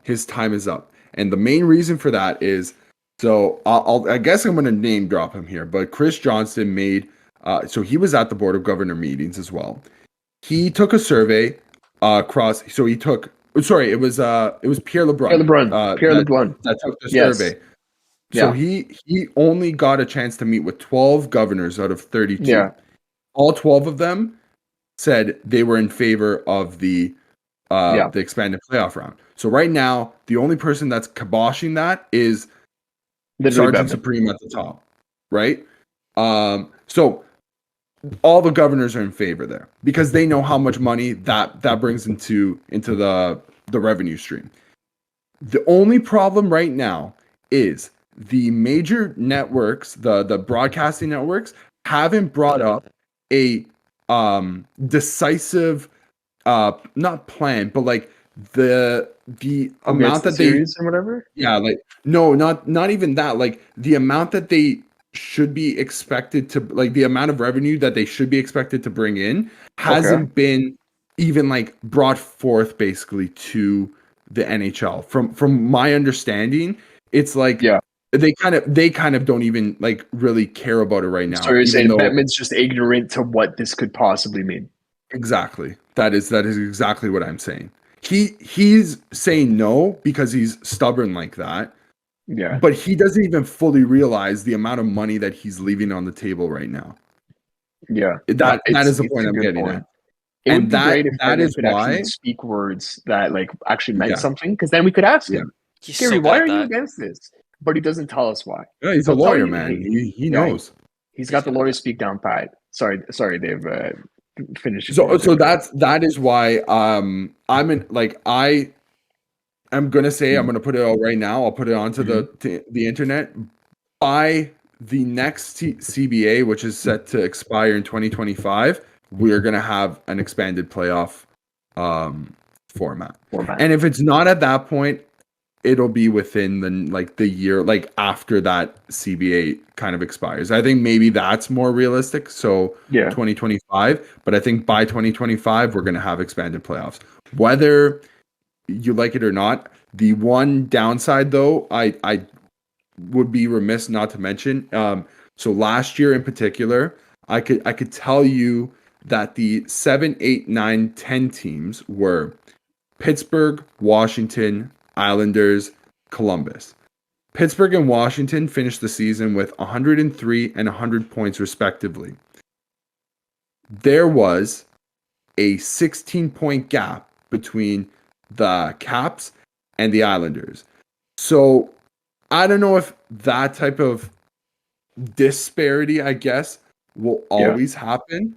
his time is up. And the main reason for that is, I guess I'm going to name drop him here, but Chris Johnston made, so he was at the Board of Governor meetings as well. He took a survey it was Pierre LeBrun. That took the survey. So he only got a chance to meet with 12 governors out of 32. Yeah. All 12 of them said they were in favor of the expanded playoff round. So right now, the only person that's kiboshing that is Sergeant Supreme at the top, right? So all the governors are in favor there because they know how much money that brings into the revenue stream. The only problem right now is the major networks, the broadcasting networks, haven't brought up a decisive not plan, but like the amount that they or whatever. Yeah, like no, not even that. Like the amount that they should be expected to, like the amount of revenue that they should be expected to bring in hasn't been even like brought forth basically to the NHL. From my understanding, it's like they kind of don't even like really care about it right now. So you're saying Bettman's just ignorant to what this could possibly mean. Exactly. That is exactly what I'm saying. He's saying no because he's stubborn like that. Yeah. But he doesn't even fully realize the amount of money that he's leaving on the table right now. Yeah. That is the point I'm getting at. It would be great if Bettman could actually speak words that like actually meant something, because then we could ask him, Gary, why are you against this? But he doesn't tell us why. Yeah, he's a lawyer, man. He knows. He's got the lawyer speak down pat. Sorry, Dave. Finish. So that is why I'm in, like I'm gonna say I'm gonna put it out right now. I'll put it onto the internet by the next CBA, which is set to expire in 2025. we're going to have an expanded playoff format. And if it's not at that point, it'll be within the year, like after that CBA kind of expires. I think maybe that's more realistic. So 2025, but I think by 2025, we're going to have expanded playoffs. Whether you like it or not, the one downside though, I would be remiss not to mention. So last year in particular, I could tell you that the 7, 8, 9, 10 teams were Pittsburgh, Washington, Islanders, Columbus. Pittsburgh and Washington finished the season with 103 and 100 points respectively. There was a 16-point gap between the Caps and the Islanders. So I don't know if that type of disparity, I guess, will always happen,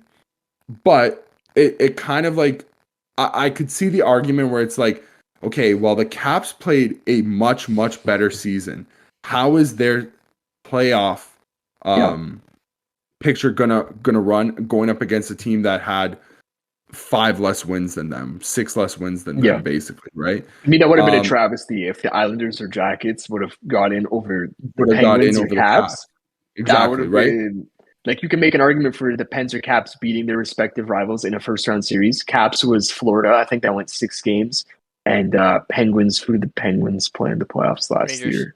but it kind of like I could see the argument where it's like, okay, well, the Caps played a much, much better season. How is their playoff picture gonna run going up against a team that had 5 less wins than them, 6 less wins than them, basically, right? I mean, that would have been a travesty if the Islanders or Jackets would have got in over the Penguins or Caps. Exactly, right? Like, you can make an argument for the Pens or Caps beating their respective rivals in a first-round series. Caps was Florida. I think that went 6 games. And Penguins, who did the Penguins play in the playoffs last year?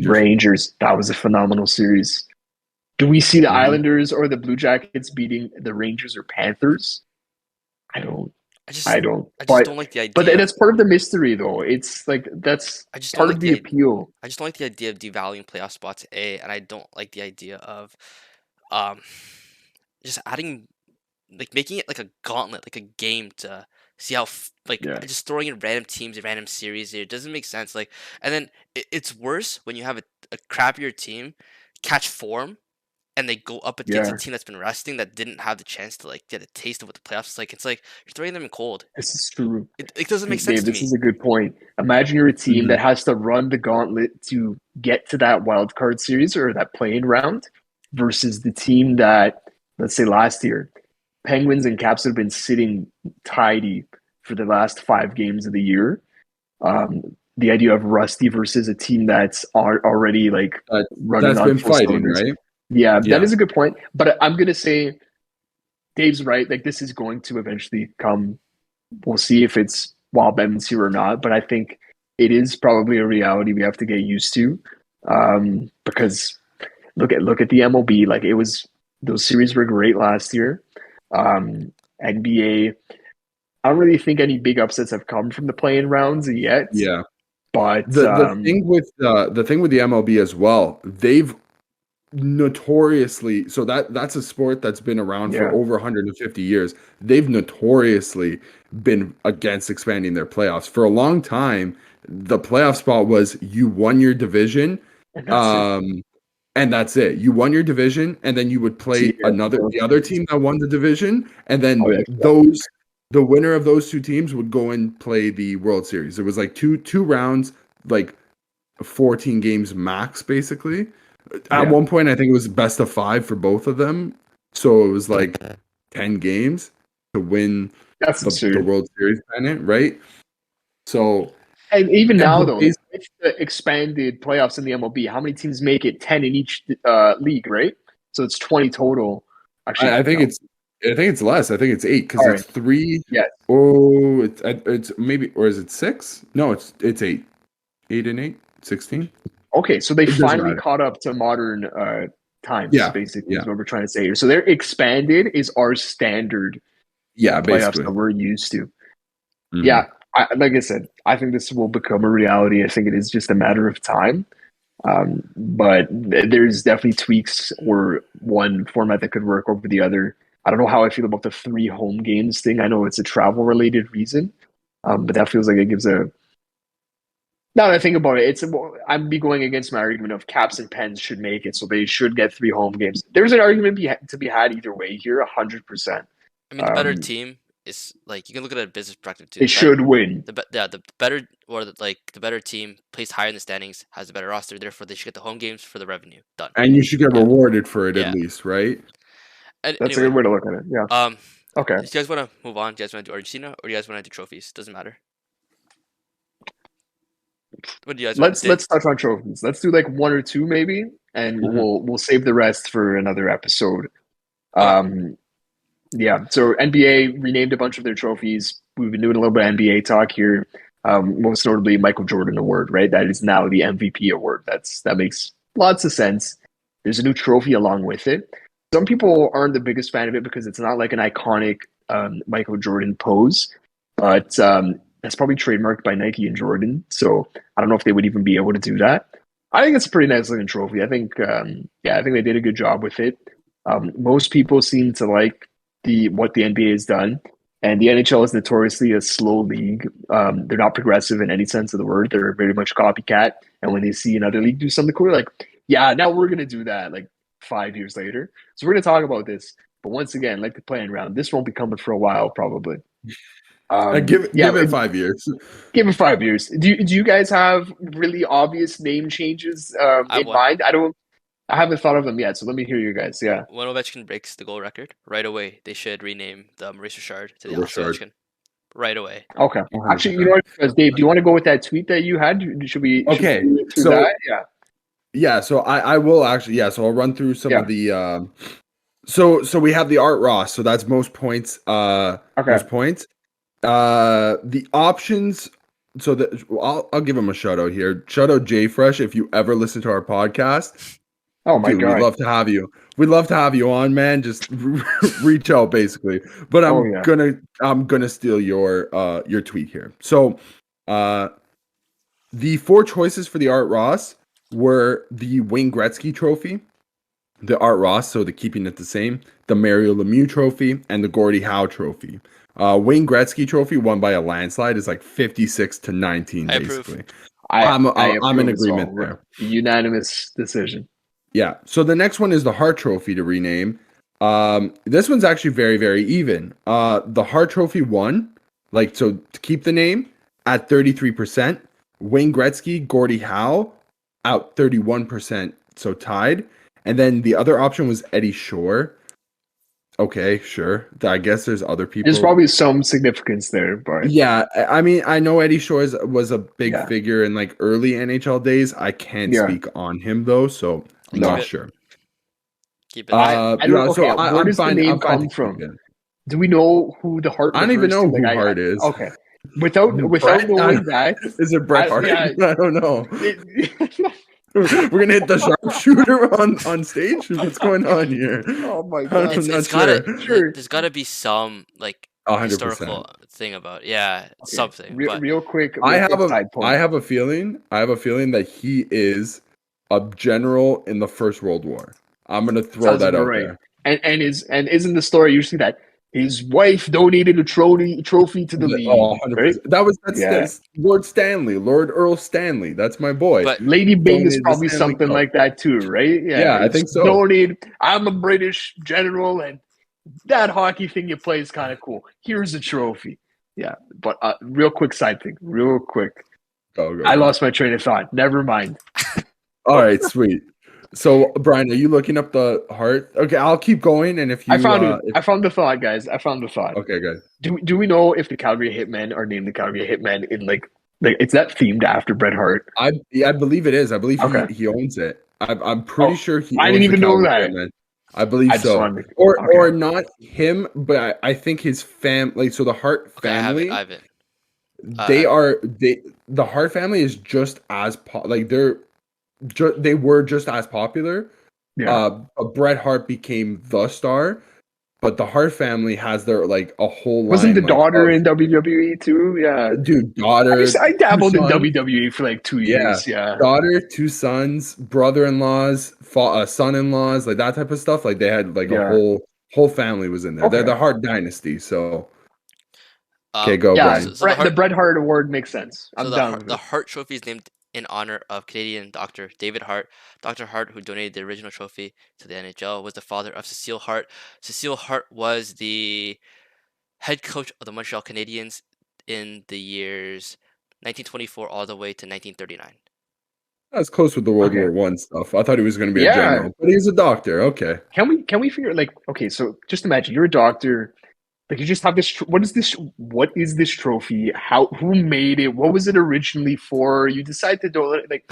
Rangers. That was a phenomenal series. Do we see the Islanders or the Blue Jackets beating the Rangers or Panthers? I don't. I just don't like the idea. But that's part of the mystery, though. It's like that's part of the appeal. I just don't like the idea of devaluing playoff spots, and I don't like the idea of just adding, like, making it like a gauntlet, like a game to see how just throwing in random teams and random series. It doesn't make sense. Like, and then it's worse when you have a crappier team catch form and they go up against a team that's been resting that didn't have the chance to like get a taste of what the playoffs is like. It's like you're throwing them in cold. This is true. It doesn't make sense to me. This is a good point. Imagine you're a team that has to run the gauntlet to get to that wild card series or that play-in round versus the team that, let's say last year, Penguins and Caps have been sitting tidy for the last 5 games of the year. The idea of rusty versus a team that's already like running that's on been full fighting, cylinders. right? Yeah, that is a good point. But I'm going to say Dave's right. Like, this is going to eventually come. We'll see if it's while Ben's here or not. But I think it is probably a reality we have to get used to. Because look at the MLB. Like, those series were great last year. NBA, I don't really think any big upsets have come from the play-in rounds yet. Yeah. But the thing with the MLB as well, they've notoriously, so that's a sport that's been around for over 150 years. They've notoriously been against expanding their playoffs for a long time. The playoff spot was you won your division, and that's it. You won your division, and then you would play the other team that won the division, and then the winner of those 2 teams would go and play the World Series. It was like two rounds, like 14 games max, basically. At one point, I think it was best of 5 for both of them. So it was like 10 games to win the World Series pennant, right? So, and even now, though, with the expanded playoffs in the MLB, how many teams make it? 10 in each league, right? So it's 20 total. Actually, I think it's less. I think it's 8 because it's 3. Yes. Oh, it's maybe, or is it 6? No, it's 8. 8 and 8, 16. Okay, so they finally caught up to modern times, basically, is what we're trying to say here. So their expanded is our standard playoffs basically that we're used to. Mm-hmm. Yeah, like I said, I think this will become a reality. I think it is just a matter of time. But there's definitely tweaks or one format that could work over the other. I don't know how I feel about the 3 home games thing. I know it's a travel-related reason, but that feels like it gives a... Now that I think about it, I'd be going against my argument of Caps and Pens should make it, so they should get 3 home games. There's an argument to be had either way here, 100%. I mean, the better team is, like, you can look at it a business perspective too. It should win. The better team placed higher in the standings has a better roster. Therefore, they should get the home games for the revenue. Done. And you should get rewarded for it at least, right? That's a Anyway, good way to look at it. Yeah. Okay. do you guys want to move on? Do you guys want to do Argentina, or do you guys want to do trophies? Doesn't matter. What do you guys want? Let's touch on trophies. Let's do like one or two maybe, and Mhm. we'll save the rest for another episode. Okay. Yeah. So NBA renamed a bunch of their trophies. We've been doing a little bit of NBA talk here. Most notably Michael Jordan Award, right? That is now the MVP award. That makes lots of sense. There's a new trophy along with it. Some people aren't the biggest fan of it because it's not like an iconic Michael Jordan pose, but that's probably trademarked by Nike and Jordan. So I don't know if they would even be able to do that. I think it's a pretty nice looking trophy. I think, I think they did a good job with it. Most people seem to like what the NBA has done, and the NHL is notoriously a slow league. They're not progressive in any sense of the word. They're very much copycat. And when they see another league do something cool, like, yeah, now we're gonna do that. Like 5 years later. So we're gonna talk about this. But once again, like the playing round, this won't be coming for a while, probably. Give it 5 years. Give it 5 years. Do you guys have really obvious name changes in mind? I haven't thought of them yet, so let me hear you guys. Yeah. When Ovechkin breaks the goal record, right away they should rename the Maurice Richard to the Alex Ovechkin. Right away. Okay. Actually, you know what, Dave? Do you want to go with that tweet that you had? Should we? Okay. So that? Yeah. Yeah. So I will actually. Yeah. So I'll run through some of the. So we have the Art Ross. So that's most points. Most points. The options. So I'll give him a shout out here. Shout out Jay Fresh if you ever listen to our podcast. Oh my God. We'd love to have you. We'd love to have you on, man. Just reach out basically. But I'm gonna steal your tweet here. So the 4 choices for the Art Ross were the Wayne Gretzky trophy, the Art Ross, so the keeping it the same, the Mario Lemieux trophy, and the Gordie Howe trophy. Wayne Gretzky trophy won by a landslide is like 56-19 basically. I'm in agreement there. Unanimous decision. Yeah. So the next one is the Hart Trophy to rename. This one's actually very, very even. The Hart Trophy won, so to keep the name at 33%. Wayne Gretzky, Gordie Howe out 31%, so tied. And then the other option was Eddie Shore. Okay, sure. I guess there's other people. There's probably some significance there, but yeah, I mean, I know Eddie Shore was a big figure in early NHL days. I can't speak on him though, so I'm not sure. Keep it. Where does the name come from? Do we know who the Hart? I don't even know who Hart is. Okay, without knowing that, is it Bret Hart? I don't know. We're gonna hit the sharpshooter on stage. What's going on here? Oh my God! There's gotta be some 100%. historical thing about something. Real quick. I have a feeling that he is a general in the First World War. I'm gonna throw that out there. And isn't the story usually that his wife donated a trophy to the league? Oh, 100%. Right? That's Lord Stanley, Lord Earl Stanley. That's my boy. But Lady Byng is probably something like that too, right? Yeah, I think so. I'm a British general, and that hockey thing you play is kind of cool. Here's a trophy. Yeah, but real quick side thing. Real quick. I lost my train of thought. Never mind. All right, sweet. So, Bryan, are you looking up the Hart? Okay, I'll keep going. And if you, I found the thought, guys. I found the thought. Okay, good. Do we know if the Calgary Hitmen are named the Calgary Hitmen in it's that themed after Bret Hart? I believe it is. I believe he owns it. I'm pretty sure he. I didn't even know that. Hitmen. I believe so. Or not him, but I think his family. So the Hart family. I have it. The Hart family is just as they were just as popular. Yeah. Bret Hart became the star, but the Hart family has their a whole line. Wasn't the daughter in WWE too? Yeah, dude, daughter. I dabbled in WWE for 2 years. Yeah, daughter, 2 sons, brother-in-laws, son-in-laws, that type of stuff. They had a whole family was in there. They're the Hart dynasty. So okay, go Bryan. The Bret Hart Award makes sense. I'm done with it. The Hart Trophy is named in honor of Canadian doctor David Hart. Dr. Hart, who donated the original trophy to the NHL, was the father of Cecile Hart. Cecile Hart was the head coach of the Montreal Canadiens in the years 1924 all the way to 1939. That's close with the World Okay. War One stuff. I thought he was going to be a Yeah. general, but he's a doctor. Okay. Can we figure like okay? So just imagine you're a doctor. Like you just have this. What is this? What is this trophy? How? Who made it? What was it originally for? You decide to do it. Like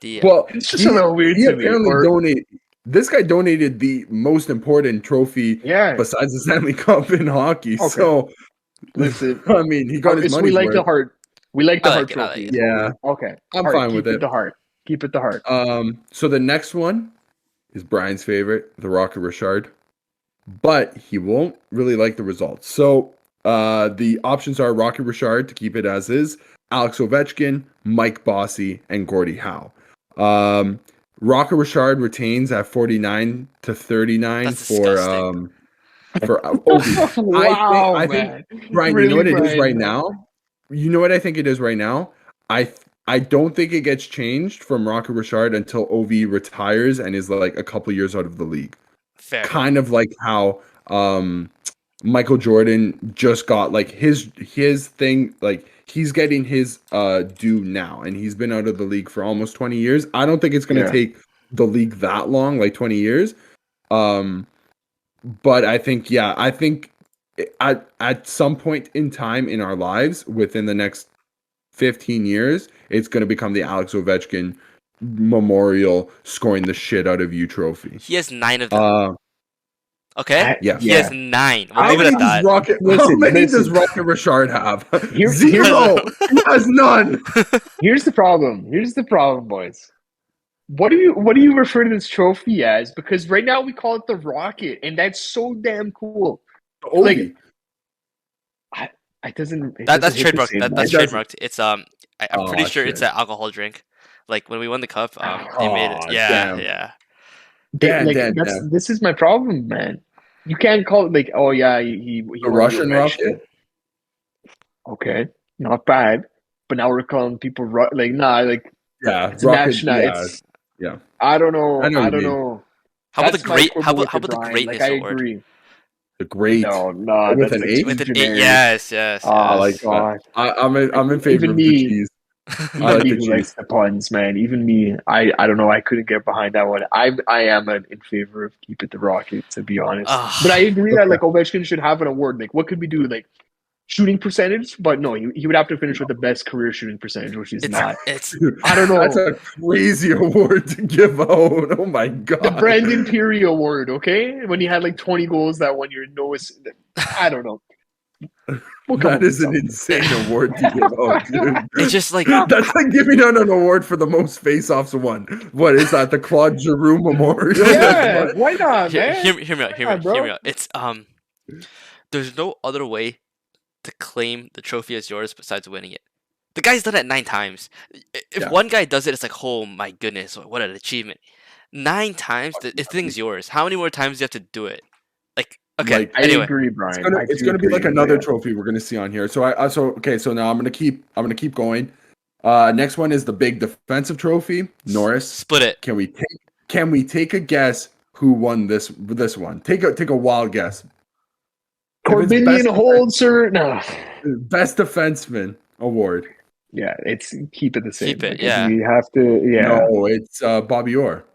The Well, it's just a little weird he to me. apparently Or donated. This guy donated the most important trophy yeah. besides the Stanley Cup in hockey. Okay. So, Listen, I mean, he got his so money's we like worth. the heart. We like the I heart like it, I trophy. like is what we- Yeah. Okay. I'm Heart, fine keep with it it. the heart. Keep it the heart. So the next one is Brian's favorite, the Rocket Richard, but he won't really like the results. So the options are Rocket Richard to keep it as is, Alex Ovechkin, Mike Bossy, and Gordie Howe. Rocket Richard retains at 49-39 That's disgusting. for Ovi. Wow, I think man. Brian, you know Really, what it is right Brian? now? You know what I think it is right now? I don't think it gets changed from Rocket Richard until Ov retires and is like a couple years out of the league. Fair. Kind of like how Michael Jordan just got like his thing, like he's getting his due now, and he's been out of the league for almost 20 years. I don't think it's gonna Yeah. take the league that long, like 20 years. But I think at some point in time in our lives, within the next 15 years, it's going to become the Alex Ovechkin Memorial scoring the shit out of you trophy. He has 9 of them. Okay? Yes. He has 9. We'll How leave it many at does that. does Rocket Richard have? Here's- 0. He has none. Here's the problem. Here's the problem, boys. What do you refer to this trophy as? Because right now we call it the Rocket, and that's so damn cool. Ovi. It doesn't. That's hit the trademarked. same, That's right? trademarked. It's I'm pretty sure it's shit. an alcohol drink. Like when we won the cup, they made it. Aw, Yeah, damn. yeah. Damn. This is my problem, man. You can't call it like, oh yeah, he The won Russian the Ovechkin. Rocket? Okay, not bad. But now we're calling people like nah, like Yeah, it's a Rocket. national. Yeah, It's yeah. I don't know. I know what I you don't mean. know. How about That's the my great? quibble How with about the Bryan. greatness Like, I award? agree. The great. No, With that's an like H? too With an generic. yes. Oh my like that. god. I'm in favor Even of me. the cheese. Even I like me the who cheese. likes the puns, man. Even me, I don't know. I couldn't get behind that one. I am in favor of keep it the Rocket, to be honest. Ugh. But I agree that Okay. like Ovechkin should have an award. Like, what could we do? Like shooting percentage? But no, he would have to finish with the best career shooting percentage, which he's not. It's I don't know. That's a crazy award to give out. Oh my god. The Brandon Peary Award, okay? When he had like 20 goals that one year. No, I don't know. We'll come up That is with an something. insane award to give out, dude. it's just like That's like giving out an award for the most face-offs won. What is that? The Claude Giroux Memorial? Yeah, What? why not, man? hear me out. Hear Yeah, bro. me out. It's there's no other way to claim the trophy as yours besides winning it. The guy's done it 9 times. If Yeah. one guy does it, it's like, oh my goodness, what an achievement! 9 times, the thing's yours. How many more times do you have to do it? Like, okay, Like, I anyway, agree, Brian. It's gonna be like another trophy we're gonna see on here. So so now I'm gonna keep going. Next one is the big defensive trophy. Norris. split it. Can we take a guess who won this one? Take a wild guess. Corbinian Holzer. No. Best defenseman award. Yeah, it's keep it the same. Keep it, because yeah. We have to. Yeah. No, it's Bobby Orr.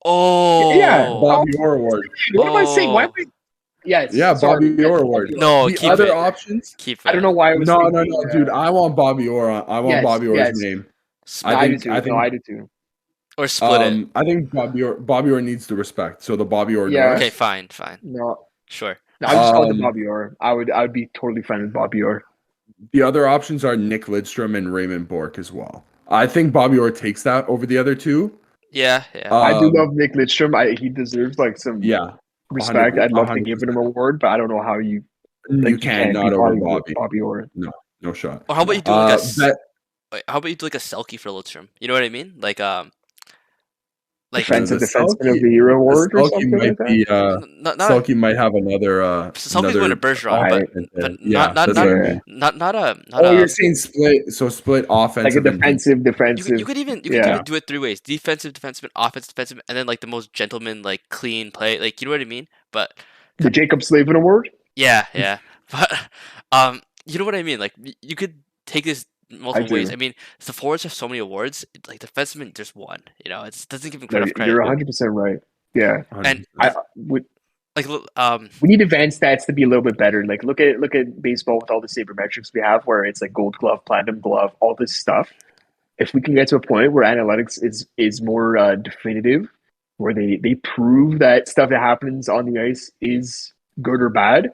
Oh, Yeah, Bobby Orr award. What am I saying? Why am I? Yes. Yeah, sorry. Bobby Orr award. No, The keep other it. options. Keep it. I don't know why I was. No, thinking, dude. I want Bobby Orr. I want Yes, Bobby Orr's yes. name. I do too. No, I do too. Or split it. I think Bobby Orr needs the respect. So the Bobby Orr. Yeah. Norris. Okay, fine. No, Sure. I just called the Um, Bobby Orr. I would be totally fine with Bobby Orr. The other options are Nick Lidstrom and Raymond Bourque as well. I think Bobby Orr takes that over the other two. Yeah. I do love Nick Lidstrom. He deserves like some Yeah, respect. I'd love to 100%. give him an award, but I don't know how you. You can not be over Bobby Bobby. Bobby Orr. No shot. Or how about you do like Bet- how about you do like a selkie for Lidstrom? You know what I mean? Like Defensive the Defenseman Selkie- of the Year award or Selkie something might like that. be not Selkie might have another Selkie's going to Bergeron, but yeah, not that's what I mean. not a Oh, you're saying split? So split Like a offensive and defensive. you could even do it 3 ways: defensive defenseman, offensive defenseman, and then like the most gentleman, like clean play. Like you know what I mean? But The Jacob Slavin Award. yeah. But you know what I mean? Like you could take this multiple ways. do. I mean, the forwards have so many awards. Like defensemen, there's one. It doesn't give them No, enough credit. you're 100% right. Yeah. 100%. And We like need advanced stats to be a little bit better. Like look at baseball with all the sabermetrics we have, where it's like gold glove, platinum glove, all this stuff. If we can get to a point where analytics is more definitive, where they prove that stuff that happens on the ice is good or bad,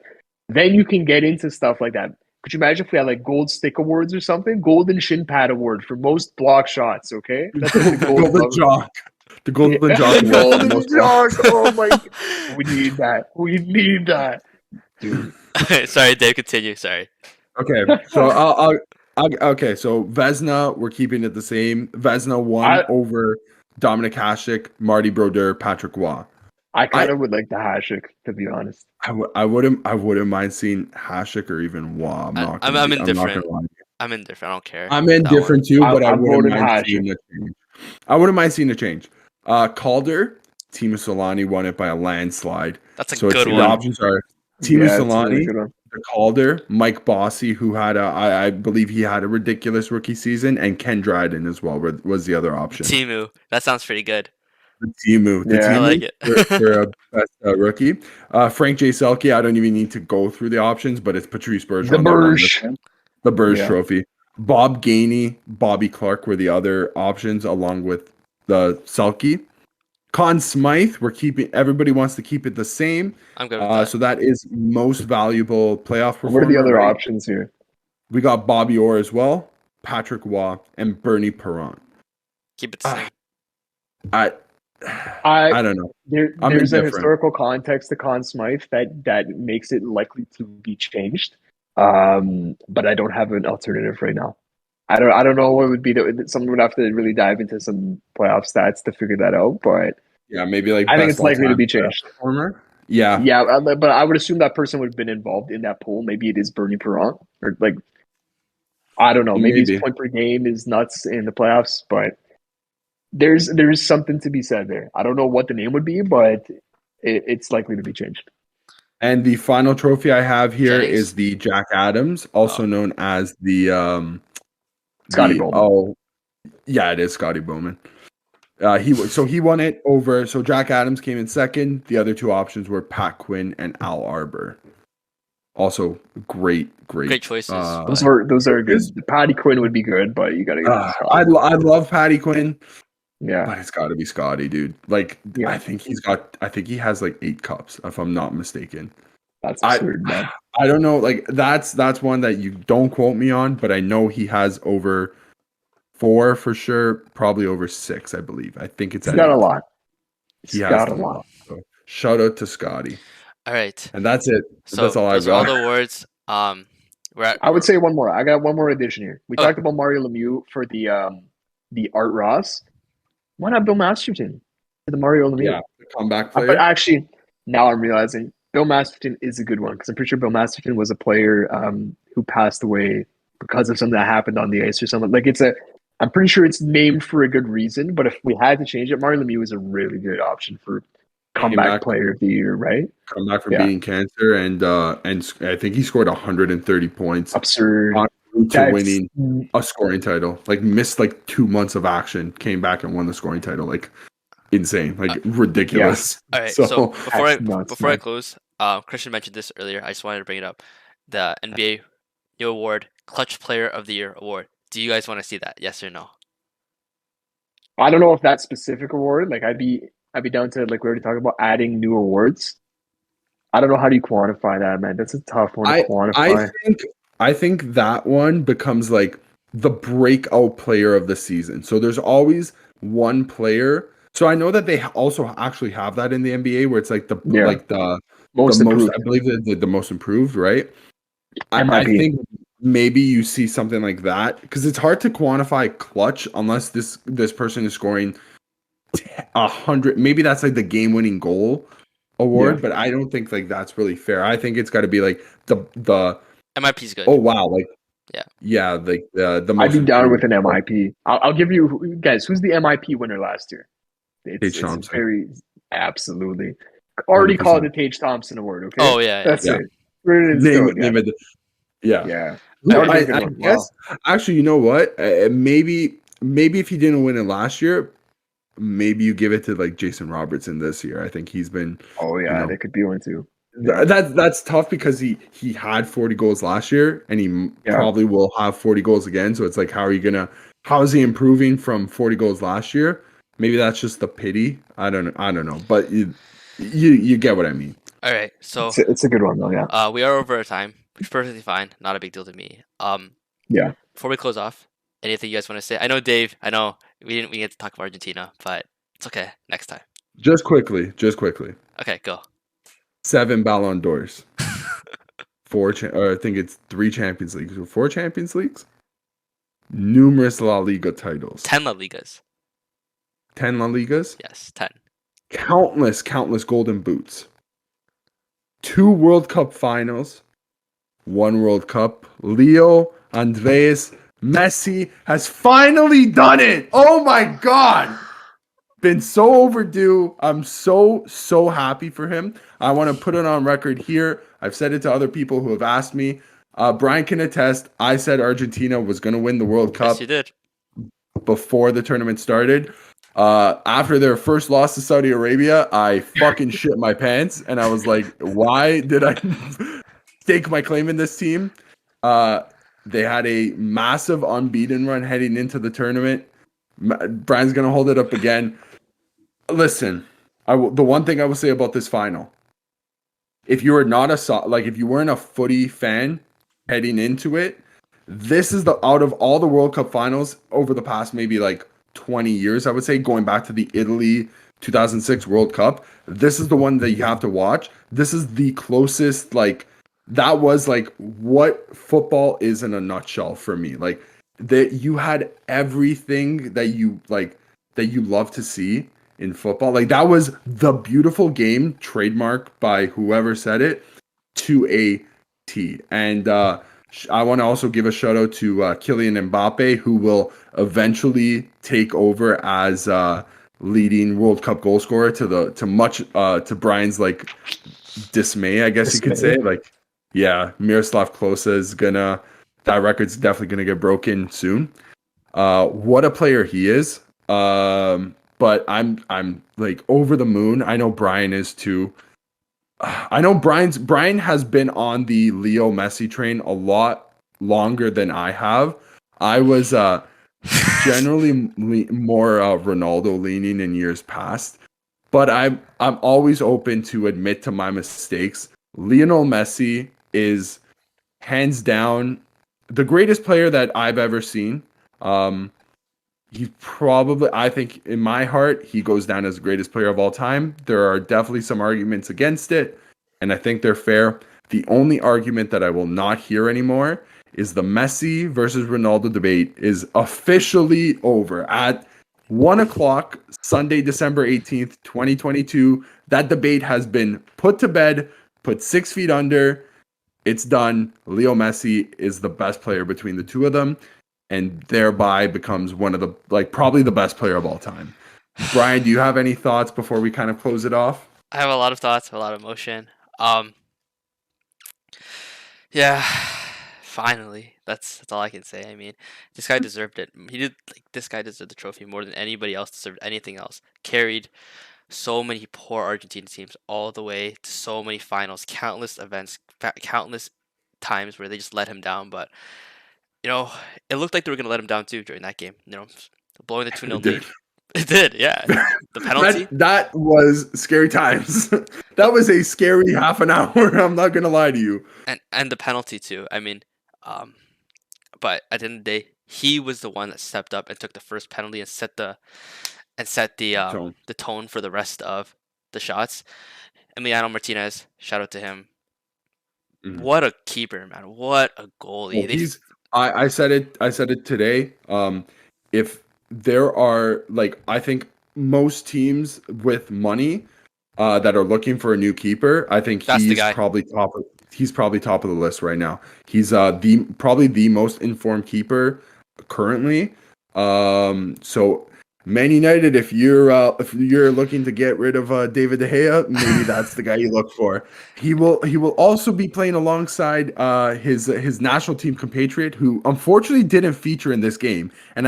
then you can get into stuff like that. Could you imagine if we had like gold stick awards or something? Golden shin pad award for most block shots, okay? That's like the gold Golden Jock. The Golden Jock. Golden Jock. Oh my God. We need that. We need that. Dude. sorry, Dave, continue. Sorry. Okay, so okay, so Vezina, we're keeping it the same. Vezina won over Dominic Hasek, Marty Brodeur, Patrick Waugh. I kind of would like the Hasek, to be honest. I wouldn't mind seeing Hasek or even Waugh. I'm indifferent. I'm indifferent. I don't care. I'm indifferent too, but I wouldn't mind Hasek. seeing a change. I wouldn't mind seeing a change. Calder, Teemu Solani won it by a landslide. That's a so good one. The options are Teemu Solani, really the Calder, Mike Bossy, who had I believe he had a ridiculous rookie season, and Ken Dryden as well was the other option. Teemu, that sounds pretty good. The Teemu, I like it. for a best rookie. Frank J. Selke, I don't even need to go through the options, but it's Patrice Bergeron. The Burge Trophy. Bob Gainey, Bobby Clark were the other options, along with the Selke. Conn Smythe, everybody wants to keep it the same. I'm good with that. So that is most valuable playoff performer. What are the other options here? We got Bobby Orr as well, Patrick Waugh, and Bernie Perron. Keep it the same. I don't know. There's a historical context to Conn Smythe that makes it likely to be changed. But I don't have an alternative right now. I don't know what would be someone would have to really dive into some playoff stats to figure that out. But yeah, maybe like I think it's likely to be changed. Performer? Yeah, but I would assume that person would have been involved in that poll. Maybe it is Bernie Perron, or like I don't know. Maybe his point per game is nuts in the playoffs, but there's something to be said there. I don't know what the name would be, but it's likely to be changed. And the final trophy I have here is the Jack Adams, also known as the Scotty Bowman. Oh, yeah, it is Scotty Bowman. He won it over. So Jack Adams came in second. The other two options were Pat Quinn and Al Arbor. Also, great choices. Those are good. Patty Quinn would be good, but you gotta go. I love Patty Quinn. Yeah, but it's got to be Scotty, dude. Like, yeah. I think he has like 8 cups, if I'm not mistaken. That's absurd, man. I don't know. Like, that's one that you don't quote me on, but I know he has over 4 for sure, probably over 6, I believe. I think it's. He's got 8. A lot. He has got a lot. So shout out to Scotty. All right, and that's it. So that's all I got. All the awards. I would say one more. I got one more addition here. We talked about Mario Lemieux for the Art Ross. Why not Bill Masterton for the Mario Lemieux? Yeah, the comeback player. But actually, now I'm realizing Bill Masterton is a good one because I'm pretty sure Bill Masterton was a player who passed away because of something that happened on the ice or something. Like I'm pretty sure it's named for a good reason. But if we had to change it, Mario Lemieux is a really good option for comeback player of the year, right? Comeback from beating cancer, and I think he scored 130 points. Absurd. To winning a scoring title, like missed like 2 months of action, came back and won the scoring title, like insane, like ridiculous. Yeah. All right, so before I close, Christian mentioned this earlier. I just wanted to bring it up. The NBA new award, Clutch Player of the Year award. Do you guys want to see that? Yes or no? I don't know if that specific award. Like I'd be down to, like we already talked about, adding new awards. I don't know, how do you quantify that, man? That's a tough one to quantify. I think that one becomes like the breakout player of the season. So there's always one player. So I know that they also actually have that in the NBA where it's like the most improved. I believe the most improved, right? I think maybe you see something like that because it's hard to quantify clutch unless this person is scoring 100. Maybe that's like the game-winning goal award, but I don't think like that's really fair. I think it's got to be like the MIP's good. Oh wow! Like like the. I'd be down with an MIP. I'll give you guys. Who's the MIP winner last year? It's very absolutely. Already 100%. Called the Tage Thompson Award. Okay. Oh yeah, that's it. Name it. Yeah. That would be a I, good I one. Wow. guess actually, you know what? Maybe if he didn't win it last year, maybe you give it to like Jason Robertson this year. I think he's been, Oh you yeah, know, they could be one too. Yeah. that's tough because he had 40 goals last year and he Yeah. probably will have 40 goals again. So it's like, how is he improving from 40 goals last year? Maybe that's just the pity. I don't know, but you get what I mean. All right, so It's a good one though. Yeah. we are over our time, which is perfectly fine. Not a big deal to me. Yeah. Before we close off, anything you guys want to say? I know Dave. I know we get to talk about Argentina, but it's okay. Next time. Just quickly. Okay, go. 7 Ballon d'Ors. Or I think it's 3 Champions Leagues or 4 Champions Leagues. Numerous La Liga titles. 10 La Ligas. 10 La Ligas. Yes, 10. Countless golden boots. 2 World Cup finals. 1 World Cup. Leo Andres Messi has finally done it. Oh my God. Been so overdue. I'm so happy for him. I want to put it on record here. I've said it to other people who have asked me. Bryan can attest. I said Argentina was going to win the World Cup. Yes, you did. Before the tournament started. After their first loss to Saudi Arabia, I fucking shit my pants. And I was like, why did I stake my claim in this team? They had a massive unbeaten run heading into the tournament. Bryan's going to hold it up again. Listen, the one thing I will say about this final, if you were not if you weren't a footy fan heading into it, this is out of all the World Cup finals over the past maybe like 20 years, I would say, going back to the Italy 2006 World Cup, this is the one that you have to watch. This is the closest, that was like what football is in a nutshell for me. Like that you had everything that you love to see in football. Like that was the beautiful game, trademark by whoever said it, to a T. And I want to also give a shout out to Kylian Mbappe, who will eventually take over as leading World Cup goal scorer to Bryan's like dismay, I guess you could say. Like, yeah, Miroslav Klose is that record's definitely gonna get broken soon. What a player he is. But I'm like over the moon. I know Bryan is too. I know Bryan has been on the Leo Messi train a lot longer than I have. I was generally more Ronaldo leaning in years past, but I'm always open to admit to my mistakes. Lionel Messi is hands down the greatest player that I've ever seen. He probably, I think in my heart, he goes down as the greatest player of all time. There are definitely some arguments against it, and I think they're fair. The only argument that I will not hear anymore is the Messi versus Ronaldo debate is officially over at 1 o'clock, Sunday, December 18th, 2022. That debate has been put to bed, put 6 feet under. It's done. Leo Messi is the best player between the two of them, and thereby becomes one of the, probably the best player of all time. Bryan, do you have any thoughts before we kind of close it off? I have a lot of thoughts, a lot of emotion. Yeah, finally. That's all I can say. I mean, this guy deserved it. This guy deserved the trophy more than anybody else deserved anything else. Carried so many poor Argentina teams all the way to so many finals, countless events, countless times where they just let him down, but it looked like they were going to let him down too during that game. Blowing the 2-0 lead. It did, yeah. The penalty. That was scary times. That was a scary half an hour. I'm not going to lie to you. And the penalty too. I mean, but at the end of the day, he was the one that stepped up and took the first penalty and set the tone for the rest of the shots. Emiliano Martinez, shout out to him. Mm-hmm. What a keeper, man! What a goalie! I said it today. If there are I think most teams with money that are looking for a new keeper, I think he's probably top. He's probably top of the list right now. He's probably the most informed keeper currently. So Man United, if you're looking to get rid of David De Gea, maybe that's the guy you look for. He will also be playing alongside his national team compatriot, who unfortunately didn't feature in this game. And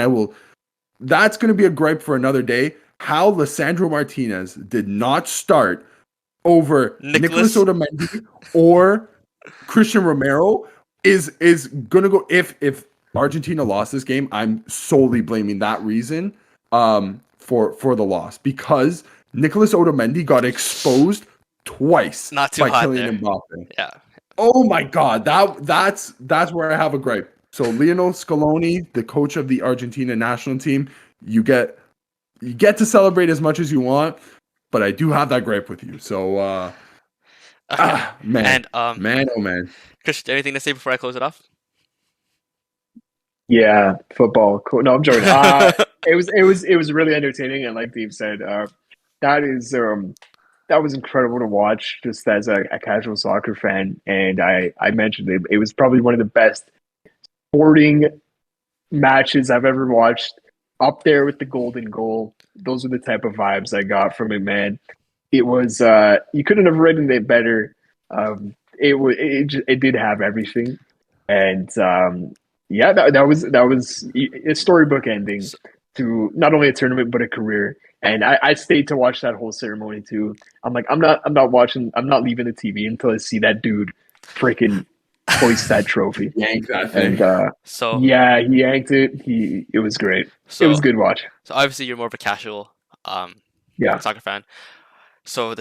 that's going to be a gripe for another day. How Lisandro Martinez did not start over Nicholas Nicholas. Otamendi or Christian Romero is going to go. If Argentina lost this game, I'm solely blaming that reason for the loss, because Nicholas Otamendi got exposed twice Not too by hot there. Kylian Mbappe. Yeah. Oh my God, that's where I have a gripe. So Lionel Scaloni, the coach of the Argentina national team, you get to celebrate as much as you want, but I do have that gripe with you. So Okay. man, And man, oh man. Chris, anything to say before I close it off? Yeah, football. Cool. No, I'm joking. It was really entertaining, and like Dave said, that is that was incredible to watch just as a casual soccer fan. And I mentioned it was probably one of the best sporting matches I've ever watched. Up there with the golden goal. Those are the type of vibes I got from it, man. It was you couldn't have written it better. It did have everything, and yeah, that was a storybook ending So, to not only a tournament but a career. And I stayed to watch that whole ceremony too. I'm not watching. I'm not leaving the TV until I see that dude freaking hoist that trophy. Yank that thing. And so yeah, he yanked it. It was great. It was so a good watch. so obviously you're more of a casual Yeah. soccer fan. So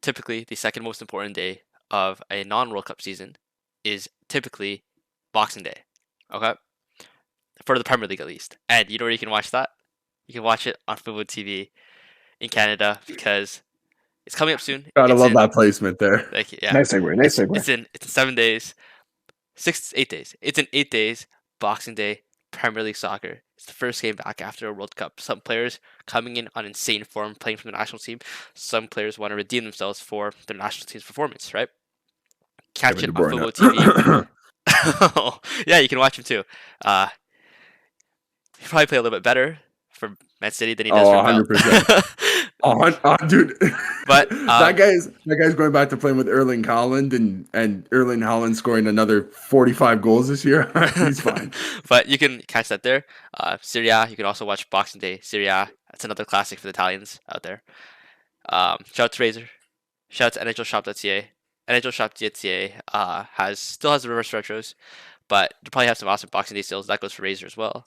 typically the second most important day of a non-World Cup season is typically Boxing Day. Okay? For the Premier League at least. And you know where you can watch that? You can watch it on Fubo TV in Canada because it's coming up soon. Gotta It's love in, that placement there. like, yeah. Nice segue. Nice segue. It's in 7 days. 8 days. It's in 8 days. Boxing Day, Premier League soccer. It's the first game back after a World Cup. Some players coming in on insane form, playing for the national team. Some players want to redeem themselves for their national team's performance, right? Catch Kevin it De on Bruyne. Fubo TV. Yeah, you can watch him too. He probably play a little bit better for Man City than he does for 100%. Dude, But that guy's going back to playing with Erling Haaland, and Erling Haaland scoring another 45 goals this year. He's fine. But you can catch that there. Serie A, you can also watch Boxing Day. Serie A, that's another classic for the Italians out there. Shout out to Razor. Shout out to NHL Shop.ca. NHL Shop.ca still has the reverse retros, but they'll probably have some awesome Boxing Day sales. That goes for Razor as well.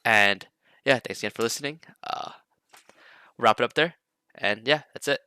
And yeah, thanks again for listening. We'll wrap it up there. And yeah, that's it.